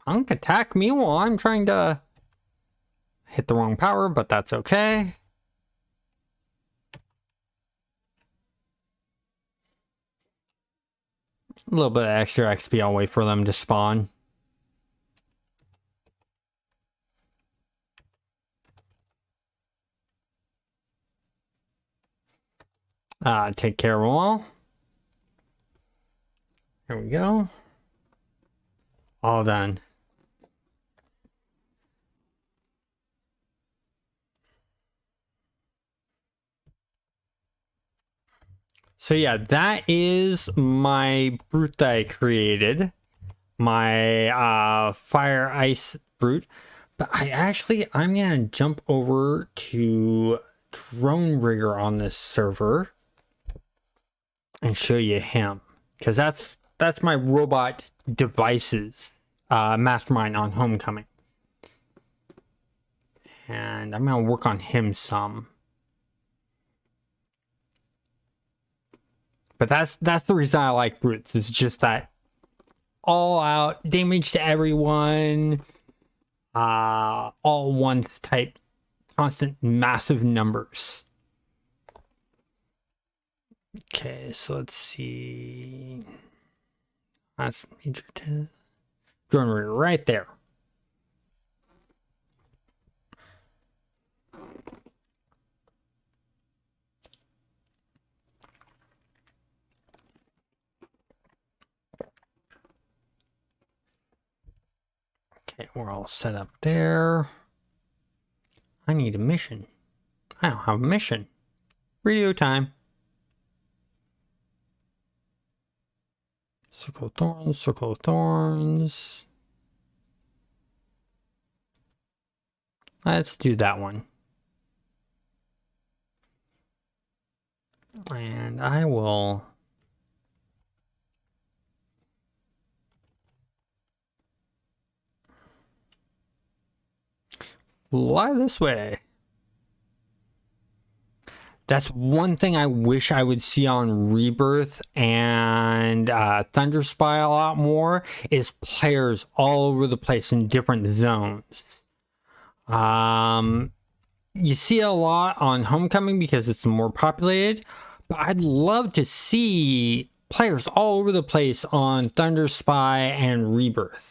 Punk attack me while I'm trying to hit the wrong power, but that's okay. A little bit of extra XP. I'll wait for them to spawn. Take care of them all. There we go. All done. So yeah, that is my brute that I created. My fire ice brute. But I'm gonna jump over to Drone Rigger on this server and show you him. Because that's my robot devices mastermind on Homecoming. And I'm gonna work on him some. But that's the reason I like brutes. It's just that all out damage to everyone, all once type, constant massive numbers. Okay, so let's see. That's major drone Rigger right there. Okay, we're all set up there. I need a mission. I don't have a mission. Radio time. Circle of Thorns, Circle of Thorns. Let's do that one. And I will... fly this way. That's one thing I wish I would see on Rebirth and Thunder Spy a lot more, is players all over the place in different zones. You see a lot on Homecoming because it's more populated, but I'd love to see players all over the place on Thunder Spy and Rebirth.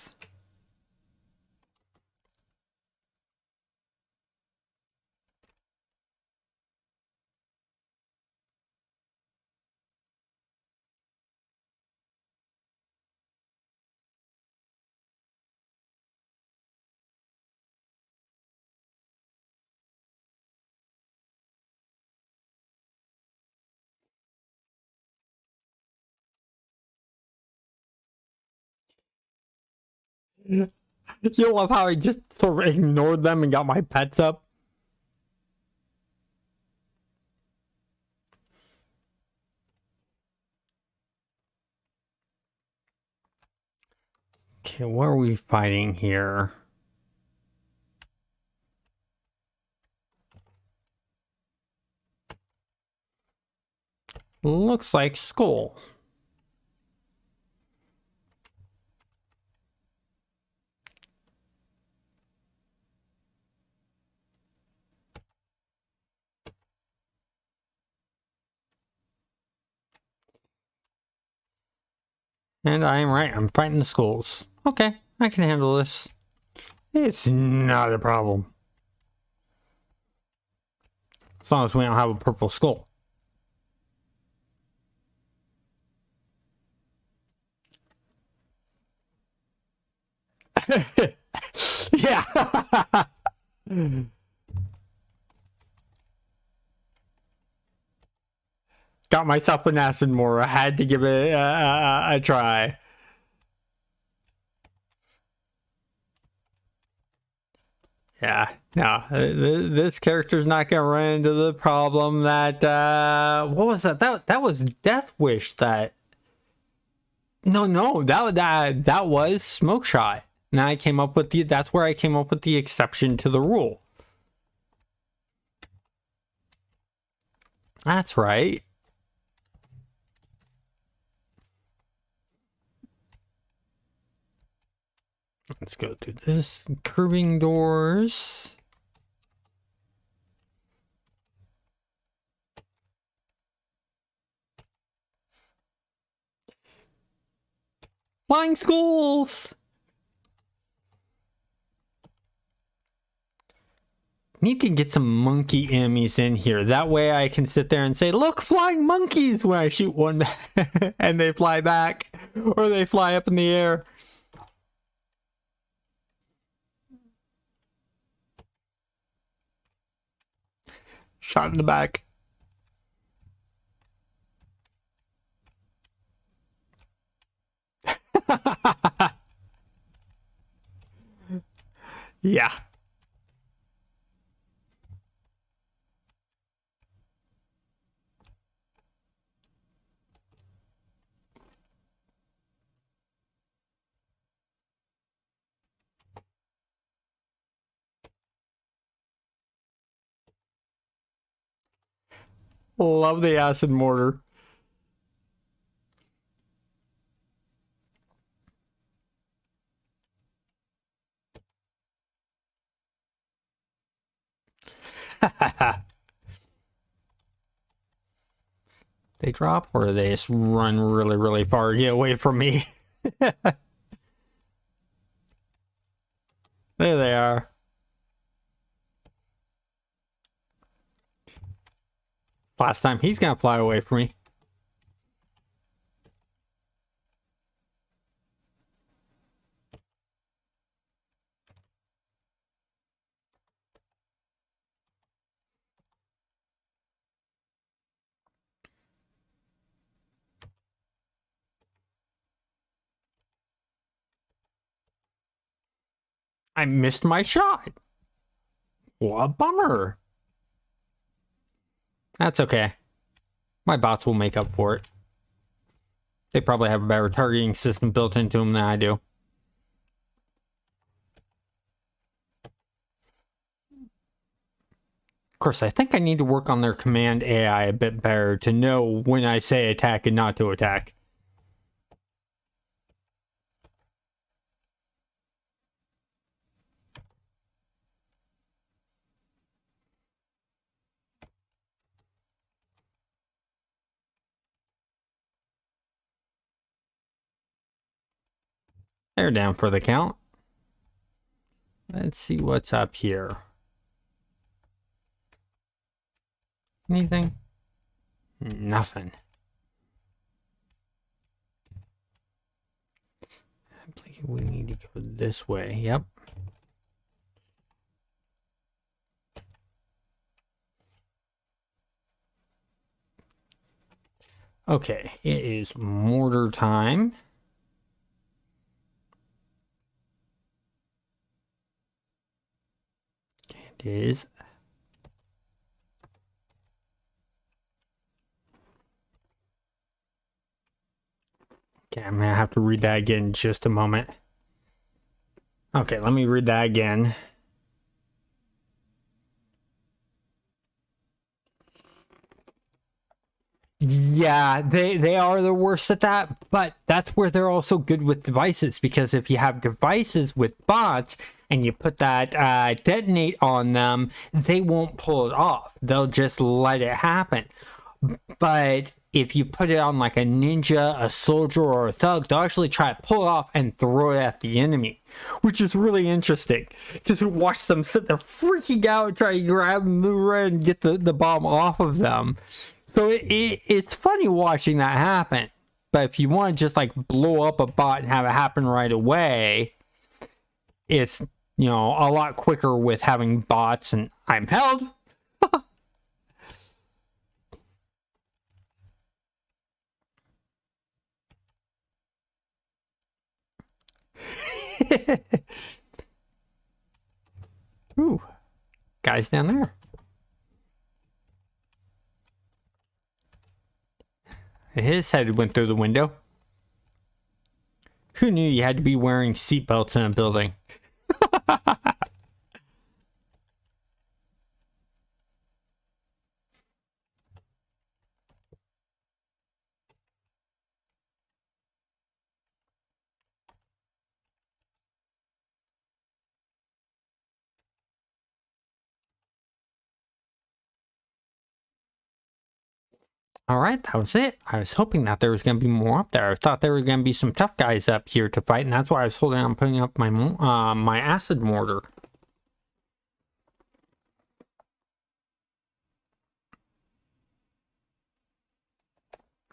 You love how I just sort of ignored them and got my pets up? Okay, what are we fighting here? Looks like school. And I am right, I'm fighting the schools. Okay, I can handle this. It's not a problem. As long as we don't have a purple skull. Yeah. Got myself an acid more. I had to give it a try. Yeah, no, this character's not gonna run into the problem that what was that? That was Death Wish. That no, that was Smoke Shot. And I came up with that's where I came up with the exception to the rule. That's right. Let's go through this. Curving doors. Flying schools! Need to get some monkey enemies in here. That way I can sit there and say, look, flying monkeys, when I shoot one and they fly back. Or they fly up in the air. Shot in the back. Yeah. Love the acid mortar. They drop or they just run really, really far to get away from me? There they are. Last time he's gonna fly away from me. I missed my shot. What a bummer. That's okay. My bots will make up for it. They probably have a better targeting system built into them than I do. Of course, I think I need to work on their command AI a bit better to know when I say attack and not to attack. They're down for the count. Let's see what's up here. Anything? Nothing. I believe we need to go this way. Yep. Okay, it is mortar time. It is. Okay, I'm gonna have to read that again in just a moment. Okay, let me read that again. Yeah, they are the worst at that, but that's where they're also good with devices, because if you have devices with bots and you put that detonate on them, they won't pull it off. They'll just let it happen. But if you put it on like a ninja, a soldier, or a thug, they'll actually try to pull it off and throw it at the enemy, which is really interesting. Just watch them sit there freaking out, try to grab them, move around, and get the bomb off of them. So it's funny watching that happen. But if you want to just like blow up a bot and have it happen right away, it's, you know, a lot quicker with having bots. And I'm held. Ooh, guys down there. His head went through the window. Who knew you had to be wearing seatbelts in a building? All right, that was it. I was hoping that there was going to be more up there. I thought there were going to be some tough guys up here to fight, and that's why I was holding on putting up my my acid mortar.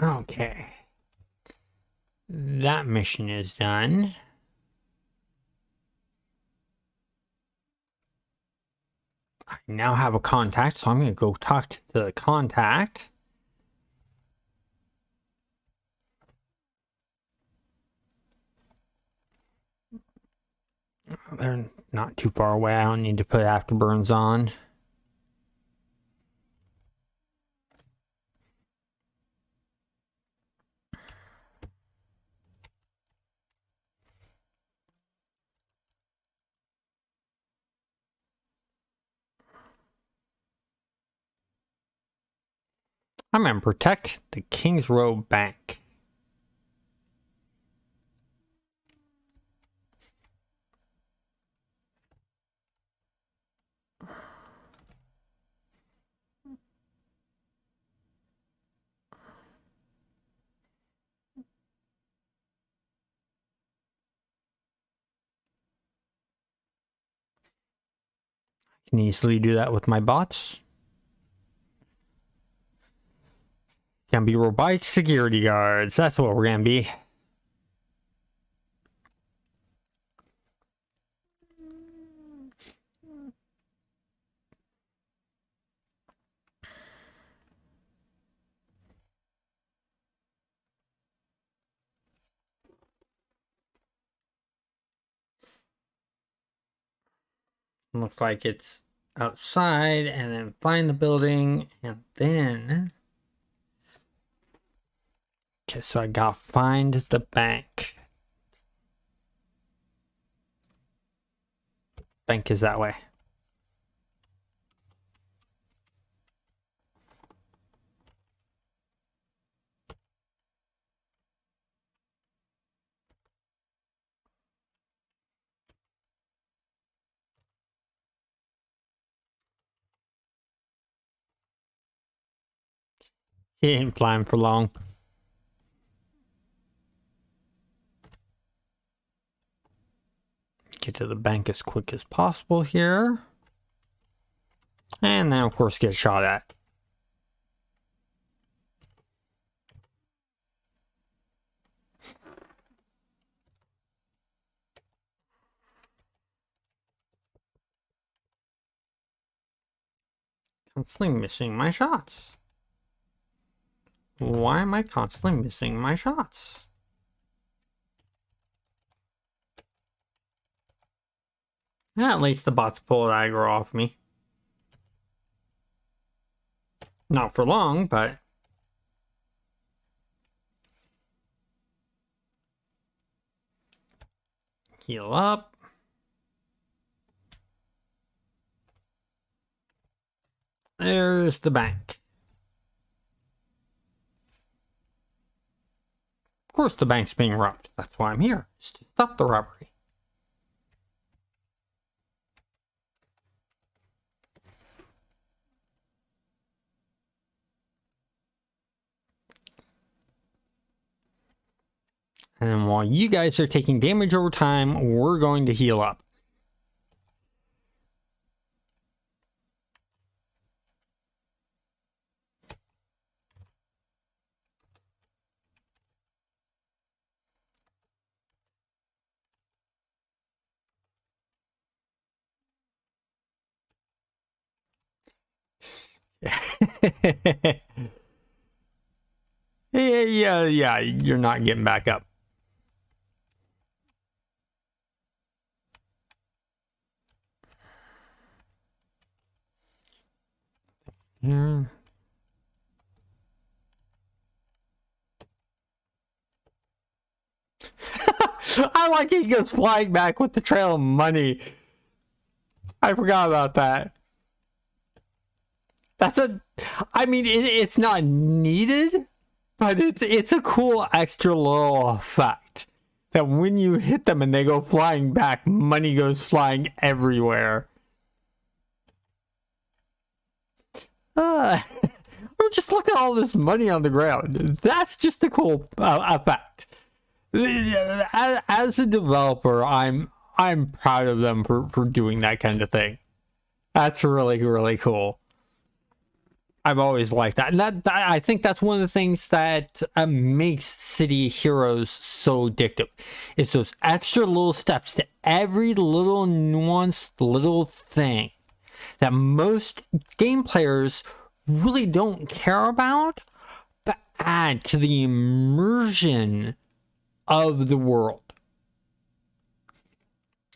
Okay. That mission is done. I now have a contact, so I'm going to go talk to the contact. They're not too far away. I don't need to put afterburns on. I'm going to protect the Kings Road Bank. I can easily do that with my bots. Can be robotic security guards. That's what we're going to be. Looks like it's outside, and then find the building, and then... Okay, so I gotta find the bank. Bank is that way. He ain't flying for long. Get to the bank as quick as possible here. And then, of course, get shot at. Constantly missing my shots. Why am I constantly missing my shots? At least the bots pulled aggro off me. Not for long, but... Heal up. There's the bank. Of course the bank's being robbed. That's why I'm here, is to stop the robbery. And while you guys are taking damage over time, we're going to heal up. Yeah, you're not getting back up. Yeah. I like he goes flying back with the trail of money. I forgot about that. I mean, it's not needed, but it's a cool extra little effect that when you hit them and they go flying back, money goes flying everywhere. Just look at all this money on the ground. That's just a cool effect. As a developer, I'm proud of them for doing that kind of thing. That's really, really cool. I've always liked that. And I think that's one of the things that makes City Heroes so addictive. Is those extra little steps to every little nuanced little thing that most game players really don't care about, but add to the immersion of the world.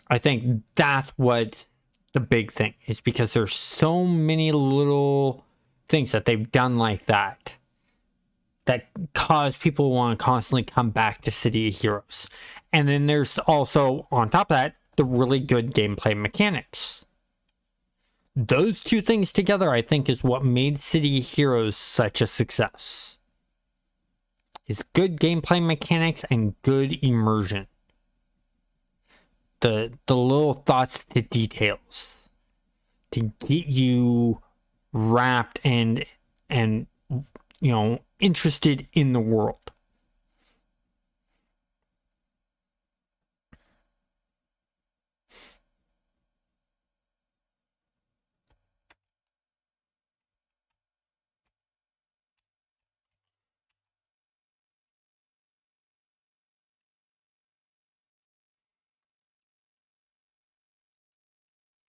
I think that's what the big thing is, because there's so many little things that they've done like that cause people to want to constantly come back to City of Heroes. And then there's also, on top of that, the really good gameplay mechanics. Those two things together, I think, is what made City of Heroes such a success. Is good gameplay mechanics and good immersion. The little thoughts to details to get you wrapped and interested in the world.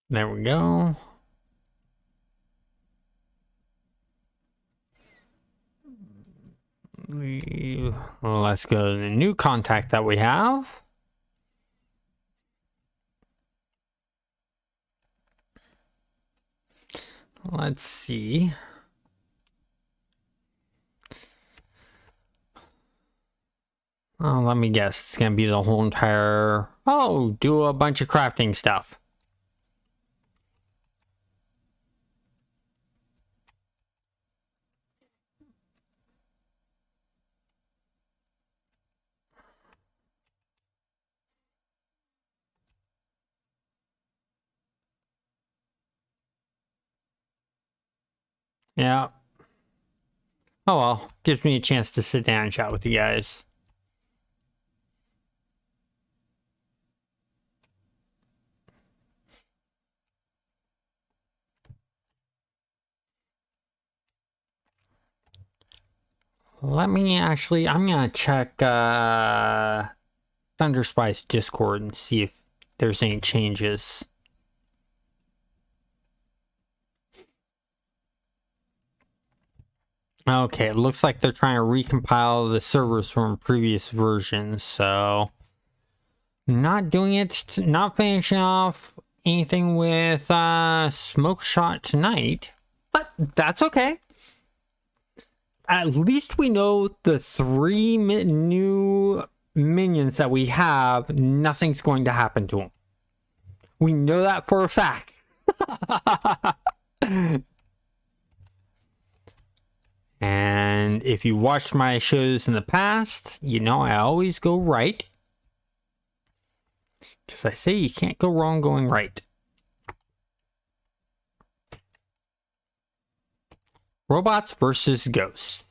There we go. Let's go to the new contact that we have. Let's see. Oh, let me guess. It's going to be the whole entire... Oh, do a bunch of crafting stuff. Yeah. Oh well, gives me a chance to sit down and chat with you guys. Let me actually, I'm gonna check Thunderspice Discord and see if there's any changes. Okay, it looks like they're trying to recompile the servers from previous versions, so not doing it, not finishing off anything with Smoke Shot tonight, but that's okay. At least we know the 3 new minions that we have, nothing's going to happen to them. We know that for a fact. And if you watched my shows in the past, you know I always go right. Because I say you can't go wrong going right. Robots versus ghosts.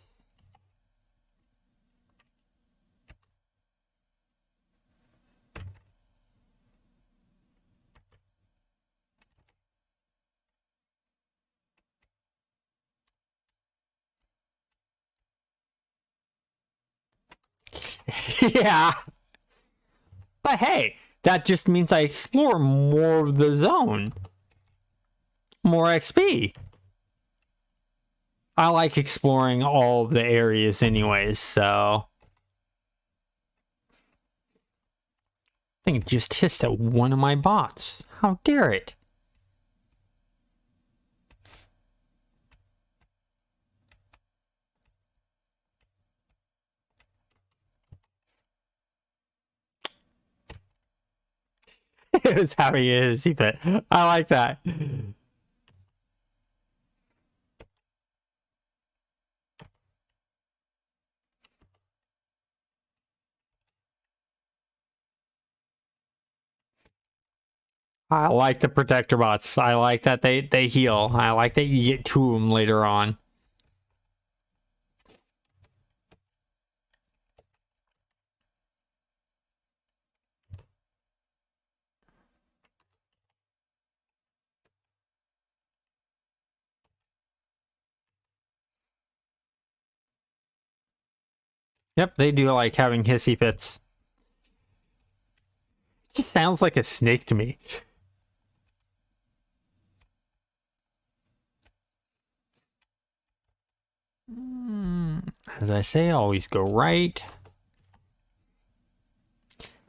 Yeah. But hey, that just means I explore more of the zone. More XP. I like exploring all of the areas anyways, so... I think it just hissed at one of my bots. How dare it? It was having a hissy fit. I like that. I like the protector bots. I like that they heal. I like that you get to them later on. Yep, they do like having hissy fits. It just sounds like a snake to me. As I say, always go right.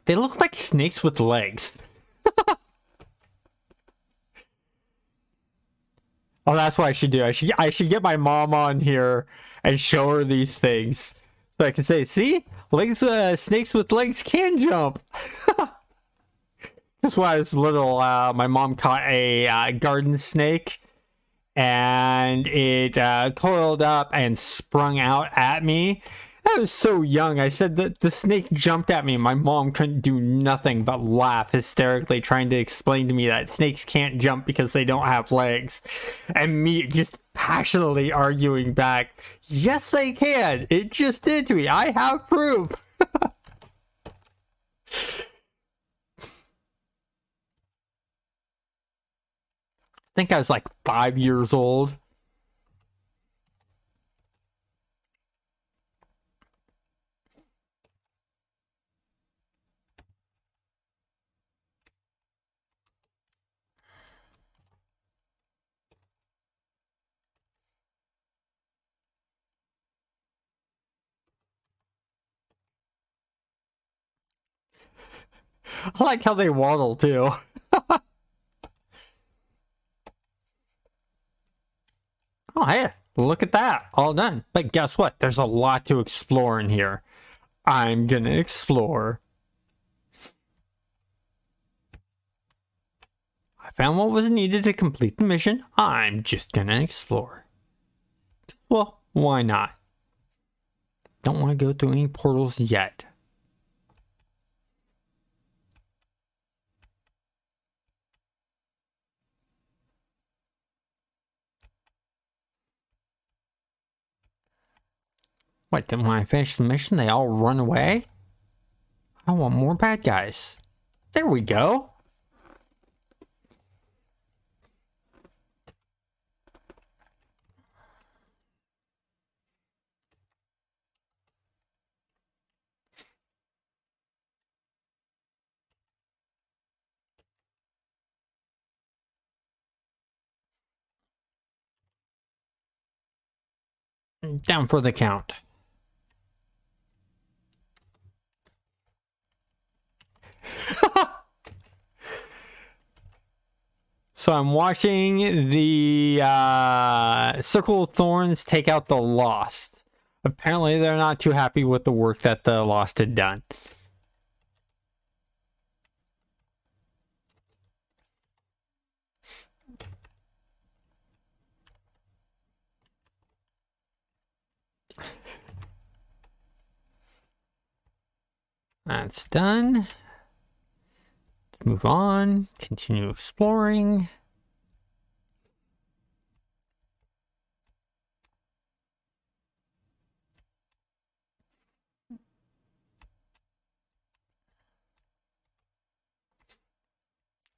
They look like snakes with legs. Oh, that's what I should do. I should get my mom on here and show her these things. So I can say, see? Legs, snakes with legs can jump. That's why I was little. My mom caught a garden snake. And it coiled up and sprung out at me. I was so young. I said that the snake jumped at me. My mom couldn't do nothing but laugh hysterically, trying to explain to me that snakes can't jump because they don't have legs. And me just passionately arguing back, yes, they can. It just did to me. I have proof. I think I was like 5 years old. I like how they waddle too. Oh, hey, look at that. All done. But guess what? There's a lot to explore in here. I'm gonna explore. I found what was needed to complete the mission. I'm just gonna explore. Well, why not? Don't want to go through any portals yet. What, then when I finish the mission, they all run away? I want more bad guys. There we go. Down for the count. So I'm watching the Circle of Thorns take out the Lost. Apparently they're not too happy with the work that the Lost had done. That's done. Let's move on. Continue exploring.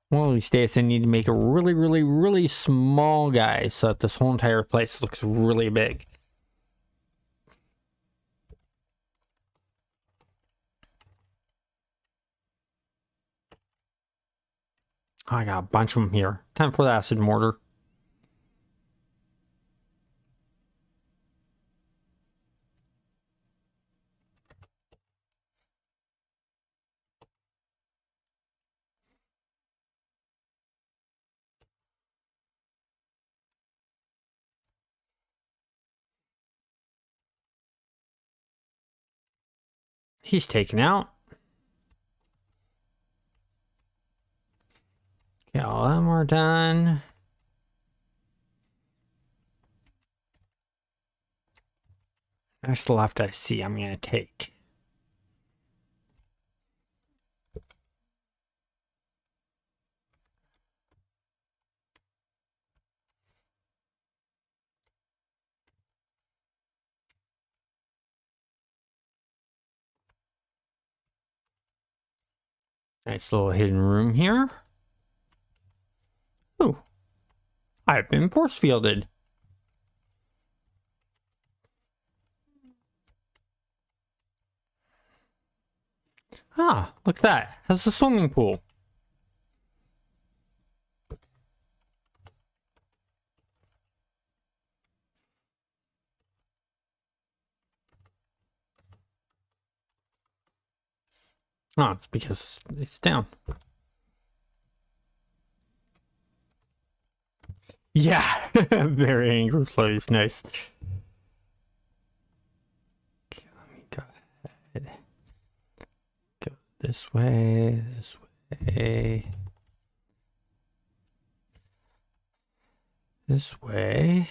One of these days I need to make a really small guy so that this whole entire place looks really big. Oh, I got a bunch of them here. Time for the acid mortar. He's taken out. Okay, all of them are done. That's the left I see I'm going to take. Nice little hidden room here. Oh, I've been force fielded. Ah, look at that. Has a swimming pool. Oh, it's because it's down. Yeah, very angry place. Nice. Okay, let me go ahead. Go this way, this way. This way.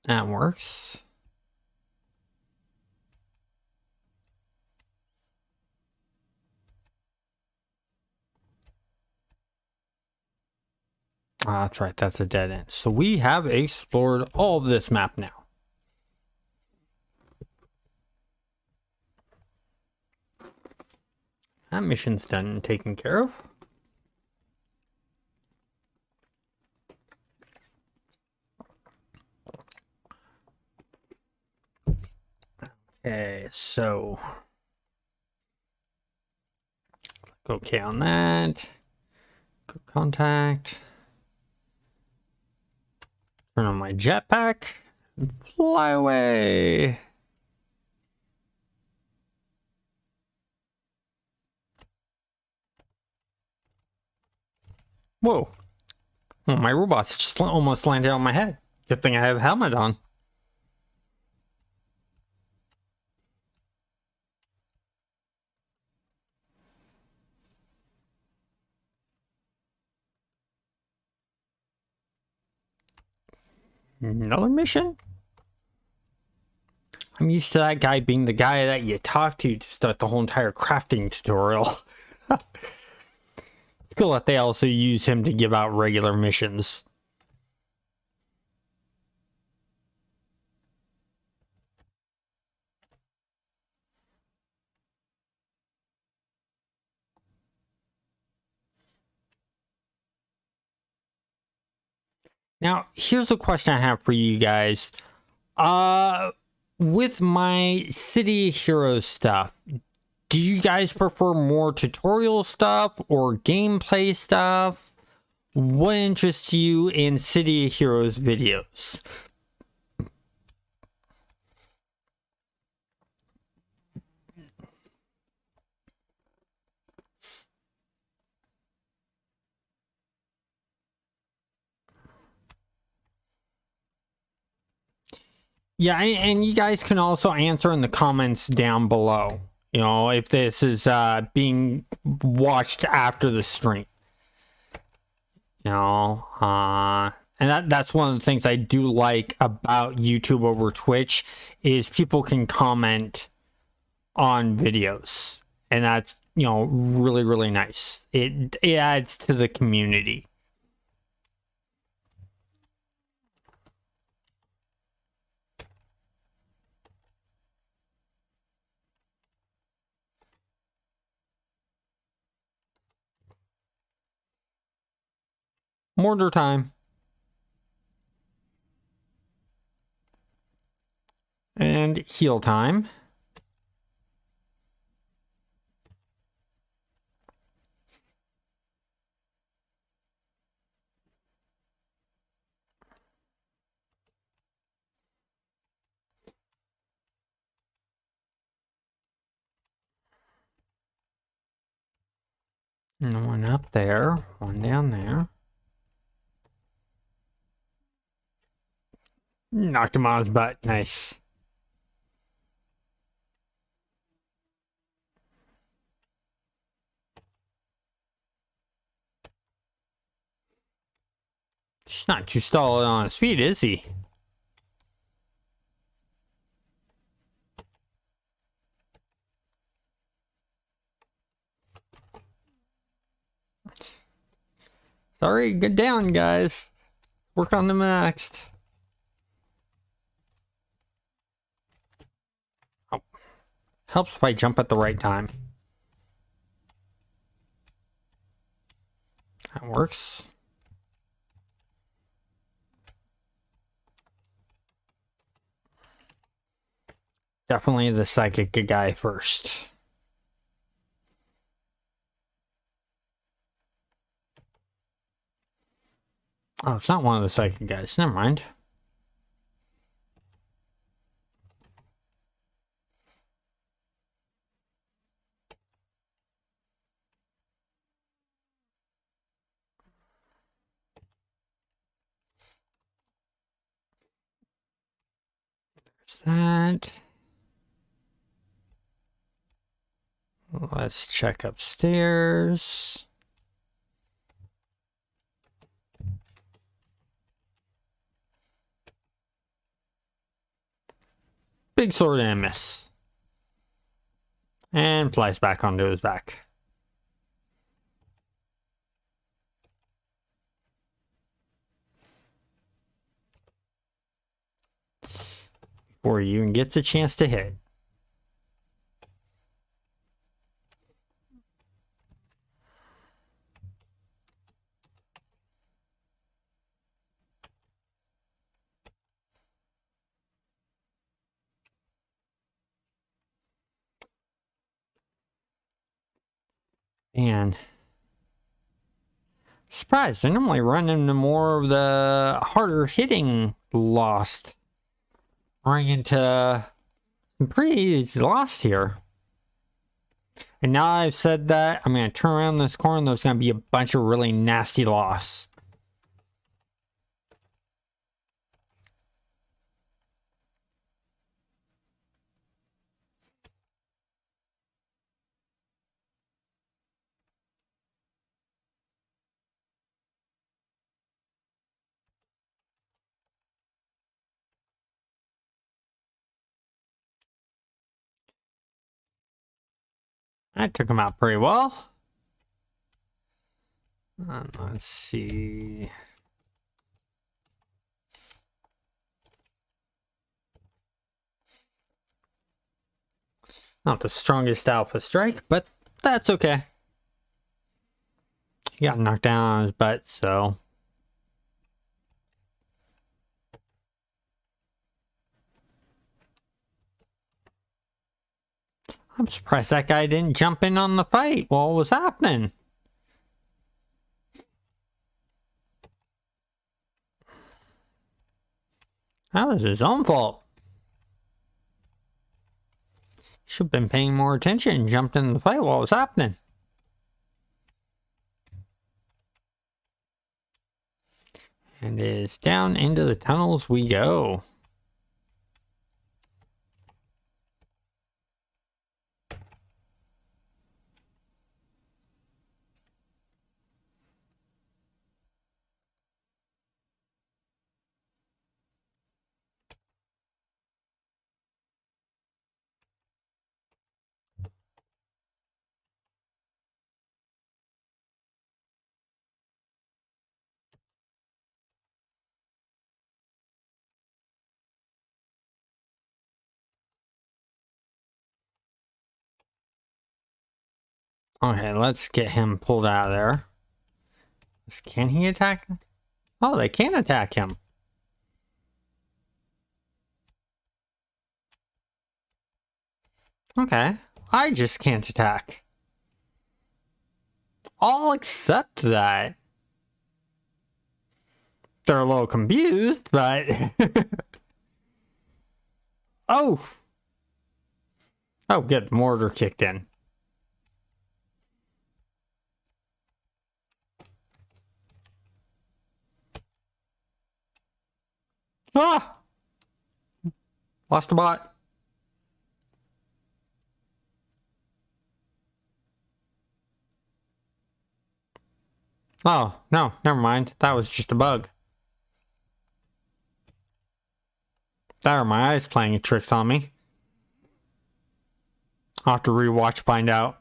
That works. Ah, that's right, that's a dead end. So we have explored all of this map now. That mission's done and taken care of. Okay, so click OK on that. Go contact. Turn on my jetpack and fly away. Whoa. Well, my robots just almost landed on my head. Good thing I have a helmet on. Another mission? I'm used to that guy being the guy that you talk to start the whole entire crafting tutorial. It's cool that they also use him to give out regular missions. Now, here's a question I have for you guys. With my City Heroes stuff, do you guys prefer more tutorial stuff or gameplay stuff? What interests you in City Heroes videos? Yeah, and you guys can also answer in the comments down below. You know, if this is being watched after the stream. You know, and that's one of the things I do like about YouTube over Twitch is people can comment on videos, and that's, you know, really, really nice. It adds to the community. Mortar time. And heal time. And one up there, one down there. Knocked him on his butt. Nice. He's not too solid on his feet, is he? Sorry, get down, guys. Work on the next. Oh. Helps if I jump at the right time. That works. Definitely the psychic guy first. Oh, it's not one of the psychic guys. Never mind. There's that. Let's check upstairs. Big sword and miss. And flies back onto his back. Before he even gets a chance to hit. And surprised, I normally run into more of the harder hitting Lost. Running into some pretty easy Lost here. And now I've said that, I'm going to turn around this corner and there's going to be a bunch of really nasty Lost. I took him out pretty well. Let's see. Not the strongest alpha strike, but that's okay. He got knocked down on his butt, so. I'm surprised that guy didn't jump in on the fight while it was happening. That was his own fault. Should have been paying more attention and jumped in the fight while it was happening. And is down into the tunnels we go. Okay, let's get him pulled out of there. Can he attack? Oh, they can attack him. Okay, I just can't attack. I'll accept that. They're a little confused, but... Oh! Oh, good. Mortar kicked in. Ah! Lost a bot. Oh, no, never mind. That was just a bug. That are my eyes playing tricks on me. I'll have to rewatch, find out.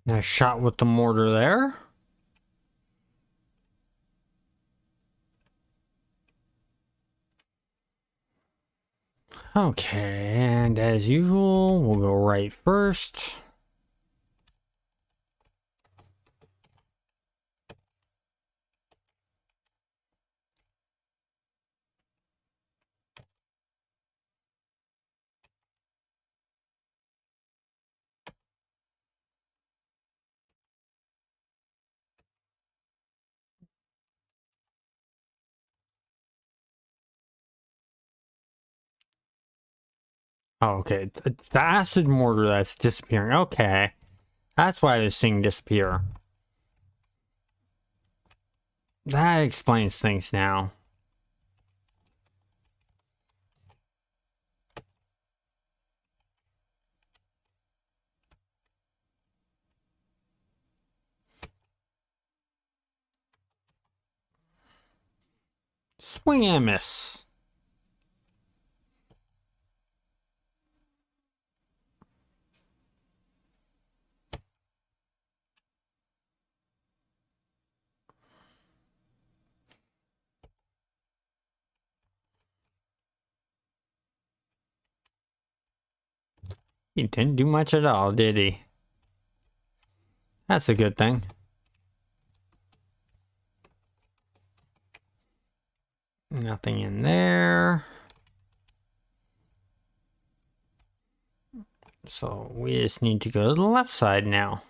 Nice shot with the mortar there. Okay, and as usual, we'll go right first. Oh, okay, it's the acid mortar that's disappearing. Okay, that's why this thing disappear. That explains things now. Swing and miss. He didn't do much at all, did he? That's a good thing. Nothing in there. So we just need to go to the left side now.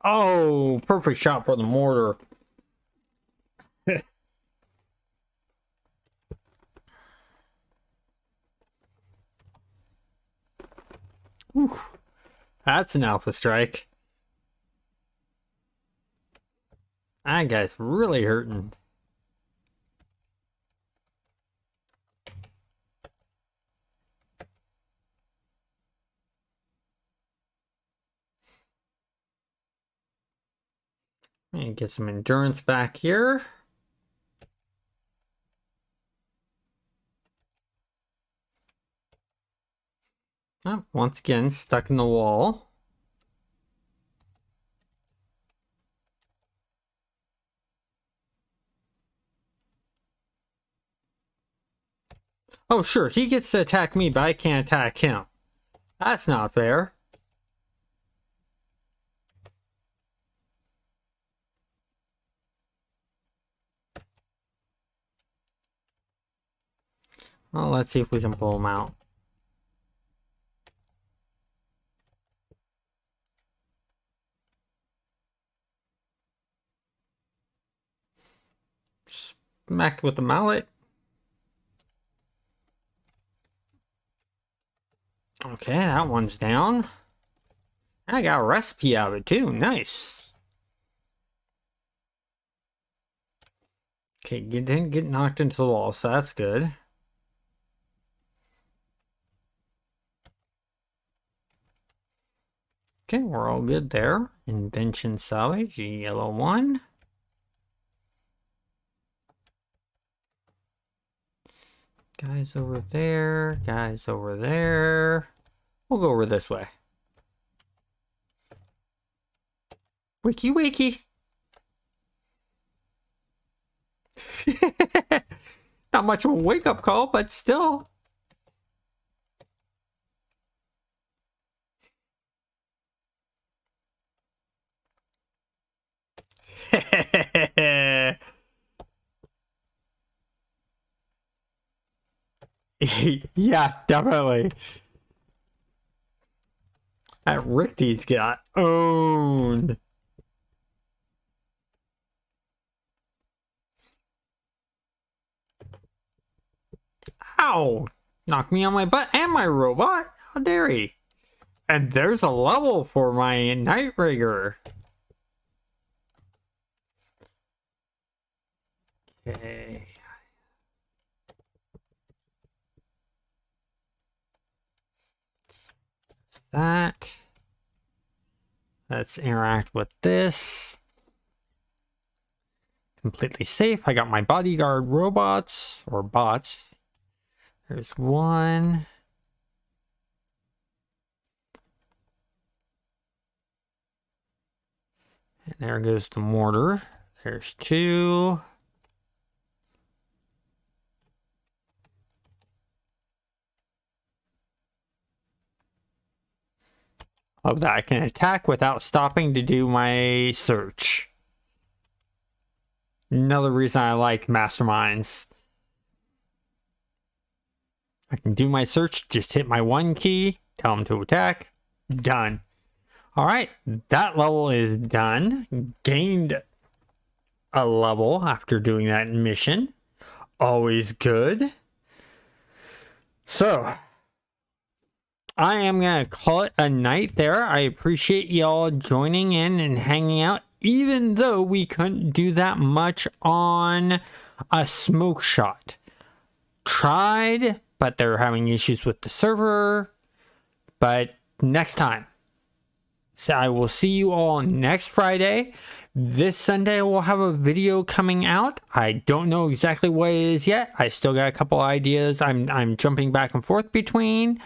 Oh, perfect shot for the mortar. Ooh, that's an alpha strike. That guy's really hurting. And get some endurance back here. Oh, once again, stuck in the wall. Oh, sure, he gets to attack me, but I can't attack him. That's not fair. Well, let's see if we can pull them out. Smacked with the mallet. Okay, that one's down. I got a recipe out of it too. Nice. Okay, didn't get knocked into the wall, so that's good. Okay, we're all good there. Invention salvage, yellow one. Guys over there, guys over there. We'll go over this way. Wakey wakey. Not much of a wake-up call, but still. Yeah, definitely. That Richie's got owned. Ow! Knocked me on my butt and my robot. How dare he? And there's a level for my Night Rigger. Okay. That. Let's interact with this. Completely safe. I got my bodyguard robots or bots. There's one. And there goes the mortar. There's two. Love that I can attack without stopping to do my search. Another reason I like masterminds. I can do my search, just hit my one key, tell them to attack, done. Alright, that level is done. Gained a level after doing that mission. Always good. So, I am going to call it a night there. I appreciate y'all joining in and hanging out, even though we couldn't do that much on a smoke shot. Tried, but they're having issues with the server. But next time. So I will see you all next Friday. This Sunday we'll have a video coming out. I don't know exactly what it is yet. I still got a couple ideas I'm jumping back and forth between.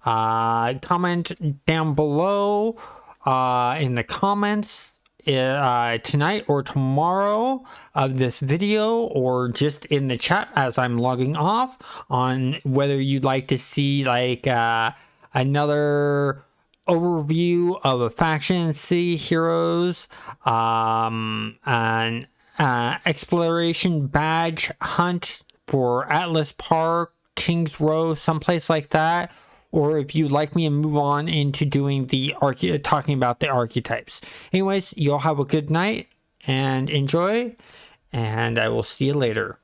Comment down below in the comments tonight or tomorrow of this video, or just in the chat as I'm logging off, on whether you'd like to see like another overview of a faction city heroes and exploration badge hunt for Atlas Park, Kings Row, someplace like that, or if you'd like me to move on into doing the talking about the archetypes. Anyways, y'all have a good night and enjoy, and I will see you later.